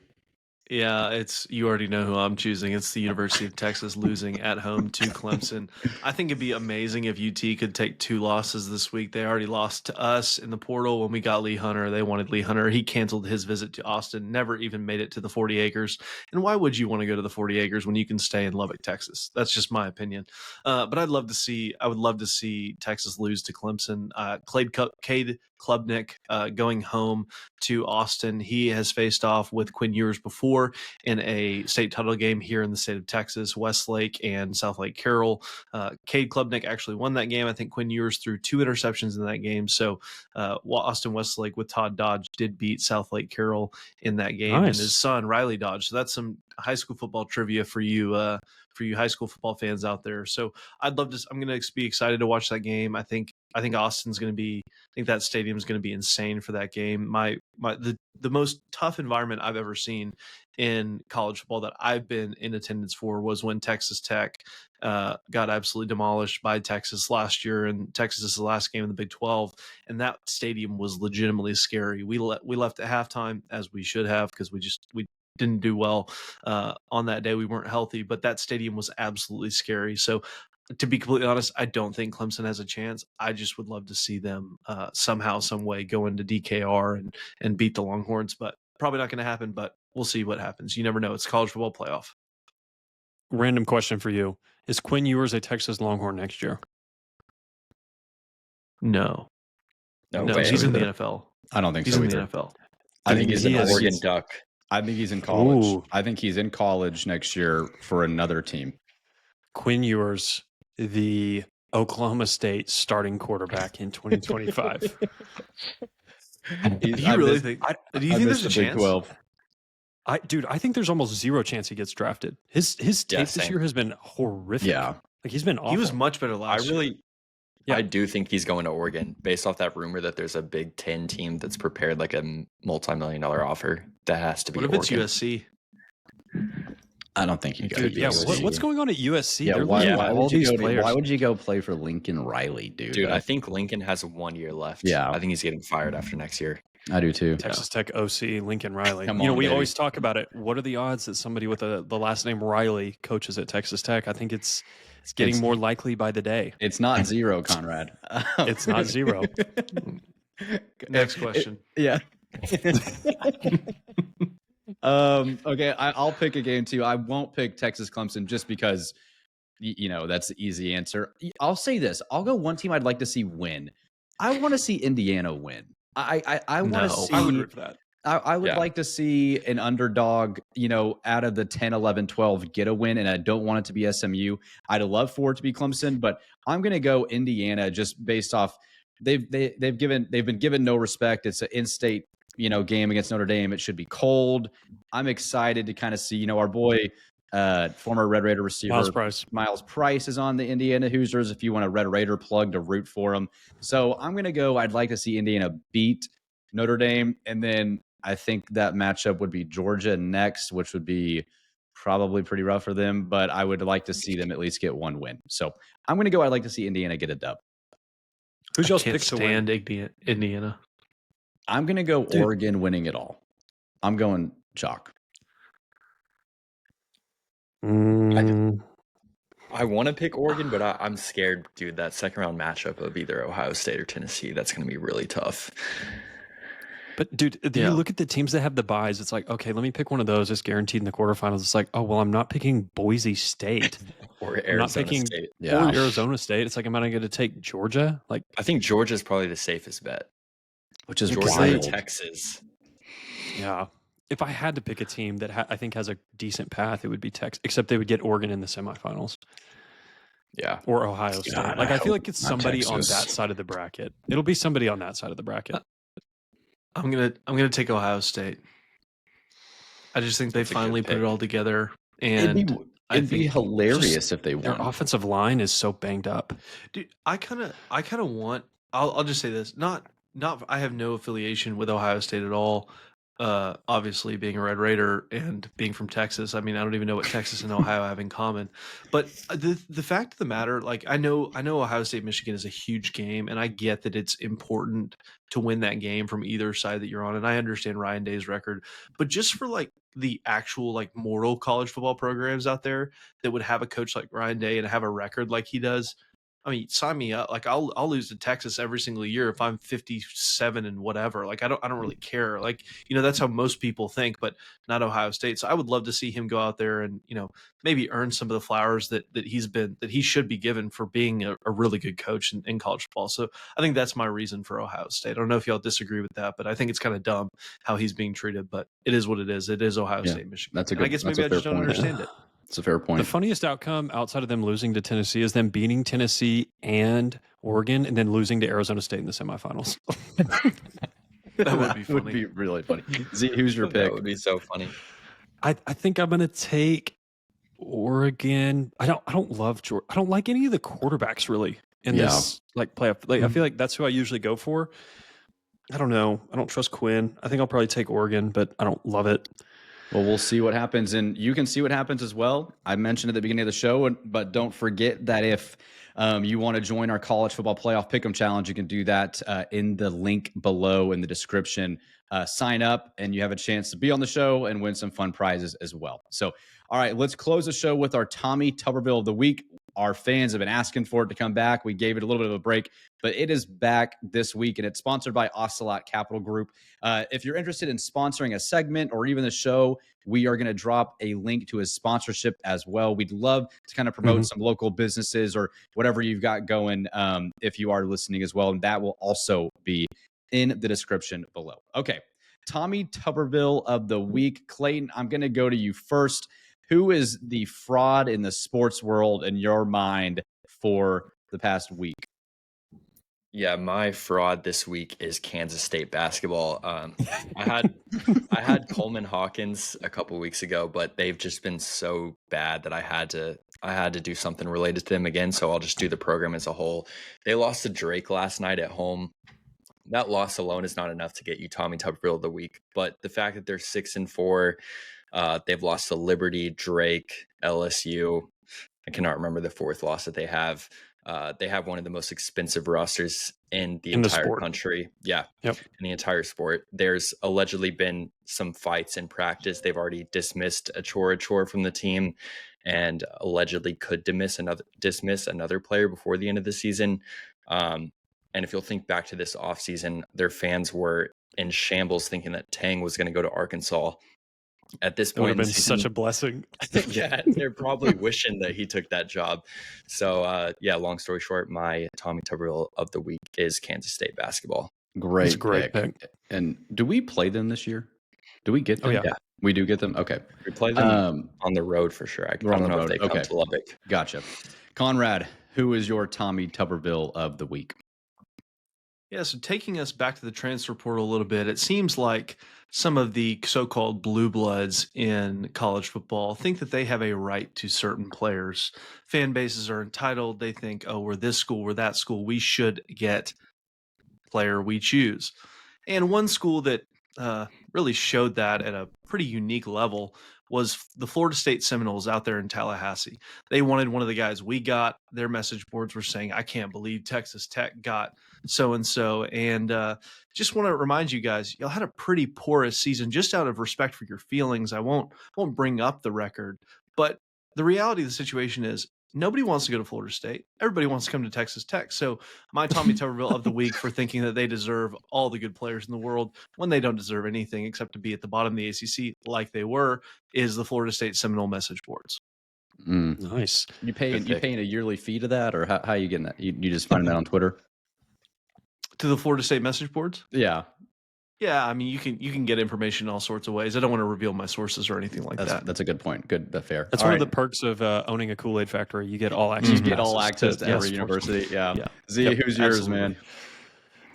Yeah, you already know who I'm choosing. It's the University of Texas losing at home to Clemson. I think it'd be amazing if UT could take 2 losses this week. They already lost to us in the portal when we got Lee Hunter. They wanted Lee Hunter. He canceled his visit to Austin, never even made it to the 40 acres. And why would you want to go to the 40 acres when you can stay in Lubbock, Texas? That's just my opinion. But I would love to see Texas lose to Clemson. Cade Klubnik going home to Austin. He has faced off with Quinn Ewers before. before in a state title game here in the state of Texas. Westlake and South Lake Carroll. Cade Klubnik actually won that game. I think Quinn Ewers threw 2 interceptions in that game. So Austin Westlake with Todd Dodge did beat South Lake Carroll in that game, Nice. and his son Riley Dodge. So that's some high school football trivia for you high school football fans out there. So I'm going to be excited to watch that game. I think Austin's going to be. I think that stadium is going to be insane for that game. The most tough environment I've ever seen in college football that I've been in attendance for was when Texas Tech got absolutely demolished by Texas last year, and Texas is the last game in the Big 12, and that stadium was legitimately scary. We left at halftime, as we should have, because we didn't do well on that day. We weren't healthy, but that stadium was absolutely scary. So to be completely honest, I don't think Clemson has a chance. I just would love to see them somehow, some way go into DKR and beat the Longhorns, but probably not going to happen, but we'll see what happens. You never know. It's college football playoff. Random question for you. Is Quinn Ewers a Texas Longhorn next year? No, way. he's in the NFL. I don't think He's so in either. the NFL. I think he's an an Oregon Oregon Duck. I think he's in college. Ooh. I think he's in college next year for another team. Quinn Ewers, the Oklahoma State starting quarterback in 2025. Do you really think? Do you think there's a chance? 12. I think there's almost zero chance he gets drafted. His tape this same. year has been horrific. Yeah. Like he's been awful. He was much better last year. I do think he's going to Oregon based off that rumor that there's a Big Ten team that's prepared like a multi-million-dollar offer. That has to be What if it's Oregon. USC? I don't think you go Dude, to yeah, USC. what's going on at USC? Yeah, They're why losing would all you these go players. why would you go play for Lincoln Riley, dude? Dude, I think Lincoln has 1 year left. Yeah. I think he's getting fired after next year. I do too. Texas Tech OC Lincoln Riley. Come You know, on, we baby. always talk about it. What are the odds that somebody with the last name Riley coaches at Texas Tech? I think it's getting It's- more likely by Okay. It's not zero, Conrad. It's not zero. Next question. Yeah. Okay, I'll pick a game too. I won't pick Texas Clemson just because that's the easy answer. I'll say this. I'll go one team I'd like to see win. I want to see Indiana win. I want to see I would root for that. I would like to see an underdog, out of the 10, 11, 12 get a win, and I don't want it to be SMU. I'd love for it to be Clemson, but I'm going to go Indiana just based off they've been given no respect. It's an in-state, game against Notre Dame. It should be cold. I'm excited to kind of see, our boy, former Red Raider receiver Miles Price is on the Indiana Hoosiers. If you want a Red Raider plug to root for him, so I'm going to go. I'd like to see Indiana beat Notre Dame, and then I think that matchup would be Georgia next, which would be probably pretty rough for them, but I would like to see them at least get one win. So I'm going to go. I'd like to see Indiana get a dub. Who's y'all's pick to win? Stand Indiana. I'm going to go Oregon winning it all. I'm going chalk. I want to pick Oregon, but I'm scared, dude. That second round matchup of either Ohio State or Tennessee, that's going to be really tough. But dude, you look at the teams that have the buys, it's like, okay, let me pick one of those. It's guaranteed in the quarterfinals. It's like, oh, well, I'm not picking Boise State. Or I'm not Arizona picking State. Yeah. or Arizona State. It's like, am I going to take Georgia? Like, I think Georgia's probably the safest bet. Which is Georgia wild. or Texas. yeah. If I had to pick a team that I think has a decent path, it would be Texas, except they would get Oregon in the semifinals. Yeah. Or Ohio State. God, like, I I feel hope like it's not somebody on Texas. that side of the bracket. It'll be somebody on that side of the bracket. I'm gonna take Ohio State. I just think they That's a good finally put pick. it all together, and It'd be hilarious if they Their won. offensive line is so banged up. dude, I kind of want. I'll just say this. Not. I have no affiliation with Ohio State at all. Obviously, being a Red Raider and being from Texas, I mean, I don't even know what Texas and Ohio have in common. But the fact of the matter, like I know Ohio State Michigan is a huge game, and I get that it's important to win that game from either side that you're on, and I understand Ryan Day's record. But just for like the actual like mortal college football programs out there that would have a coach like Ryan Day and have a record like he does, I mean, sign me up. Like I'll lose to Texas every single year if I'm 57 and whatever. Like I don't really care. Like, that's how most people think, but not Ohio State. So I would love to see him go out there and, maybe earn some of the flowers that he should be given for being a really good coach in college football. So I think that's my reason for Ohio State. I don't know if y'all disagree with that, but I think it's kind of dumb how he's being treated, but it is what it is. It is Ohio State, Michigan. That's I guess maybe I just don't understand it. It's a fair point. The funniest outcome outside of them losing to Tennessee is them beating Tennessee and Oregon and then losing to Arizona State in the semifinals. That would be funny. Would be really funny. Z, who's your pick? That would be so funny. I think I'm going to take Oregon. I don't love Georgia. I don't like any of the quarterbacks really in this playoff. I feel like that's who I usually go for. I don't know. I don't trust Quinn. I think I'll probably take Oregon, but I don't love it. Well, we'll see what happens, and you can see what happens as well. I mentioned at the beginning of the show, but don't forget that if you want to join our college football playoff pick'em challenge, you can do that in the link below in the description. Sign up, and you have a chance to be on the show and win some fun prizes as well. So, all right, let's close the show with our Tommy Tuberville of the week. Our fans have been asking for it to come back. We gave it a little bit of a break, but it is back this week, and it's sponsored by Ocelot Capital Group. If you're interested in sponsoring a segment or even the show, we are going to drop a link to his sponsorship as well. We'd love to kind of promote some local businesses or whatever you've got going if you are listening as well, and that will also be in the description below. Okay, Tommy Tuberville of the week. Clayton, I'm going to go to you first. Who is the fraud in the sports world in your mind for the past week? Yeah, my fraud this week is Kansas State basketball. I had Coleman Hawkins a couple weeks ago, but they've just been so bad that I had to do something related to them again. So I'll just do the program as a whole. They lost to Drake last night at home. That loss alone is not enough to get you Tommy Tuberville of the week, but the fact that they're 6-4. They've lost to Liberty, Drake, LSU. I cannot remember the fourth loss that they have. They have one of the most expensive rosters in the entire country. Yeah, in the entire sport. There's allegedly been some fights in practice. They've already dismissed Achor from the team and allegedly could dismiss another player before the end of the season. And if you'll think back to this offseason, their fans were in shambles thinking that Tang was going to go to Arkansas. At this point, it would have been such a blessing. Yeah, they're probably wishing that he took that job. So, long story short, my Tommy Tuberville of the week is Kansas State basketball. Great pick. And do we play them this year? Do we get them? Yeah. We do get them? Okay. We play them on the road for sure. I don't know if they come to Lubbock. Gotcha. Conrad, who is your Tommy Tuberville of the week? Yeah, so taking us back to the transfer portal a little bit, it seems like some of the so-called blue bloods in college football think that they have a right to certain players. Fan bases are entitled. They think, oh, we're this school, we're that school. We should get player we choose. And one school that really showed that at a pretty unique level was the Florida State Seminoles out there in Tallahassee. They wanted one of the guys we got. Their message boards were saying, I can't believe Texas Tech got so-and-so. And just want to remind you guys, y'all had a pretty porous season. Just out of respect for your feelings, I won't bring up the record. But the reality of the situation is nobody wants to go to Florida State. Everybody wants to come to Texas Tech. So my Tommy Tuberville of the week for thinking that they deserve all the good players in the world when they don't deserve anything except to be at the bottom of the ACC like they were is the Florida State Seminole message boards. Nice. You paying a yearly fee to that, or how you getting that? You just finding that on Twitter? To the Florida State message boards? Yeah. Yeah, I mean, you can get information in all sorts of ways. I don't want to reveal my sources or anything like that. That's a good point. Good, fair. That's one of the perks of owning a Kool-Aid factory. You get all access. You get all access to every university. Yeah. Z, who's yours, man?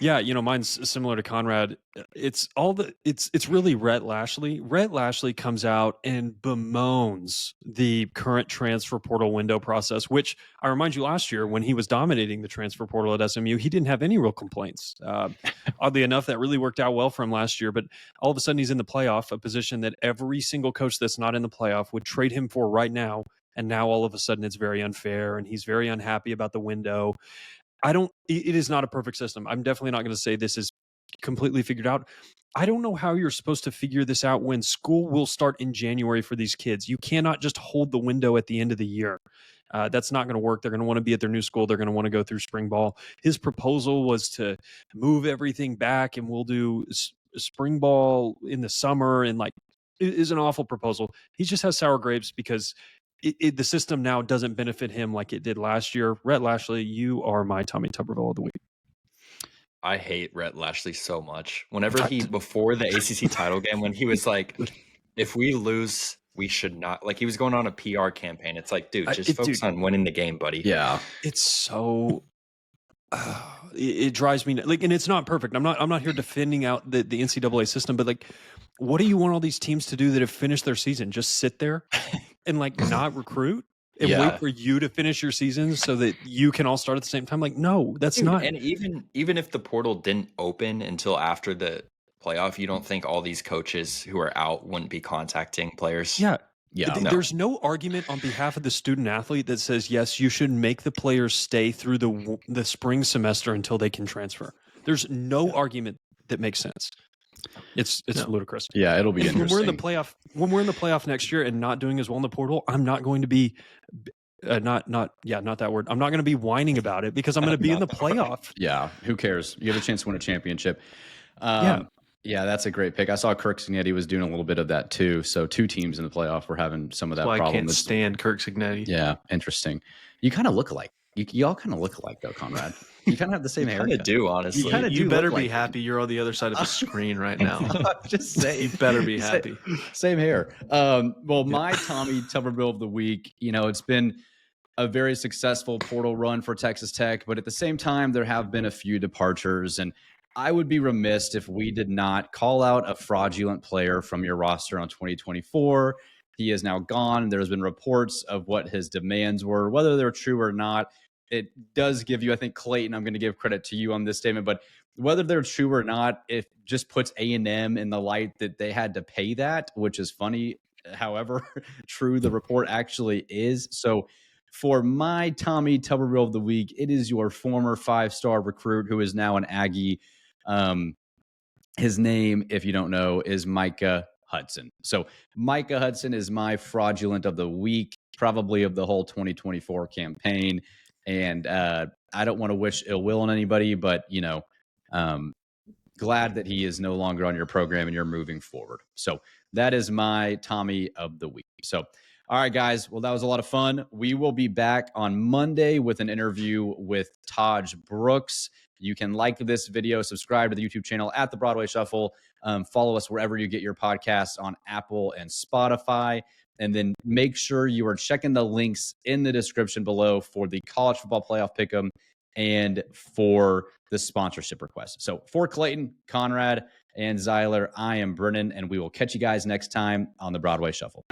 Yeah, mine's similar to Conrad. It's really Rhett Lashley. Rhett Lashley comes out and bemoans the current transfer portal window process, which I remind you last year when he was dominating the transfer portal at SMU, he didn't have any real complaints. Oddly enough, that really worked out well for him last year, but all of a sudden he's in the playoff, a position that every single coach that's not in the playoff would trade him for right now. And now all of a sudden it's very unfair and he's very unhappy about the window. It is not a perfect system. I'm definitely not going to say this is completely figured out. I don't know how you're supposed to figure this out when school will start in January for these kids. You cannot just hold the window at the end of the year. That's not going to work. They're going to want to be at their new school. They're going to want to go through spring ball. His proposal was to move everything back, and we'll do spring ball in the summer, and like, it is an awful proposal. He just has sour grapes because the system now doesn't benefit him like it did last year. Rhett Lashley, you are my Tommy Tuberville of the week. I hate Rhett Lashley so much. Whenever before the ACC title game, when he was like, if we lose, we should not, like, he was going on a PR campaign. It's like, dude, just focus on winning the game, buddy. Yeah. It's so, it drives me like, and it's not perfect. I'm not here defending out the NCAA system, but like, what do you want all these teams to do that have finished their season? Just sit there and like not recruit and wait for you to finish your season so that you can all start at the same time? Like, no, that's not. And even if the portal didn't open until after the playoff, you don't think all these coaches who are out wouldn't be contacting players? Yeah. No. There's no argument on behalf of the student athlete that says, yes, you should make the players stay through the spring semester until they can transfer. There's no argument that makes sense. It's ludicrous. Yeah, it'll be interesting. When we're in the playoff next year and not doing as well in the portal, I'm not going to be not that word. I'm not going to be whining about it because I'm going to be in the playoff. Yeah, who cares? You have a chance to win a championship. Yeah, that's a great pick. I saw Kirk Signetti was doing a little bit of that too. So 2 teams in the playoff were having some of that problem. I can't stand Kirk Signetti. Yeah, interesting. You kind of look alike. You all kind of look alike though, Conrad. You kind of have the same hair. I do, honestly. You better be happy you're on the other side of the screen right now. Just say you better be happy. Same hair. Well, my Tommy Tuberville of the week, it's been a very successful portal run for Texas Tech, but at the same time, there have been a few departures, and I would be remiss if we did not call out a fraudulent player from your roster on 2024. He is now gone. There's been reports of what his demands were, whether they're true or not. It does give you, I think, Clayton, I'm going to give credit to you on this statement, but whether they're true or not, it just puts A&M in the light that they had to pay that, which is funny. However, true the report actually is. So for my Tommy Tuberville of the week, it is your former 5-star recruit who is now an Aggie. His name, if you don't know, is Micah Hudson. So Micah Hudson is my fraudulent of the week, probably of the whole 2024 campaign. And I don't want to wish ill will on anybody, but, glad that he is no longer on your program and you're moving forward. So that is my Tommy of the week. So, all right, guys. Well, that was a lot of fun. We will be back on Monday with an interview with Taj Brooks. You can like this video, subscribe to the YouTube channel at the Broadway Shuffle. Follow us wherever you get your podcasts on Apple and Spotify. And then make sure you are checking the links in the description below for the college football playoff pick'em and for the sponsorship request. So for Clayton, Conrad, and Zyler, I am Brennan, and we will catch you guys next time on the Broadway Shuffle.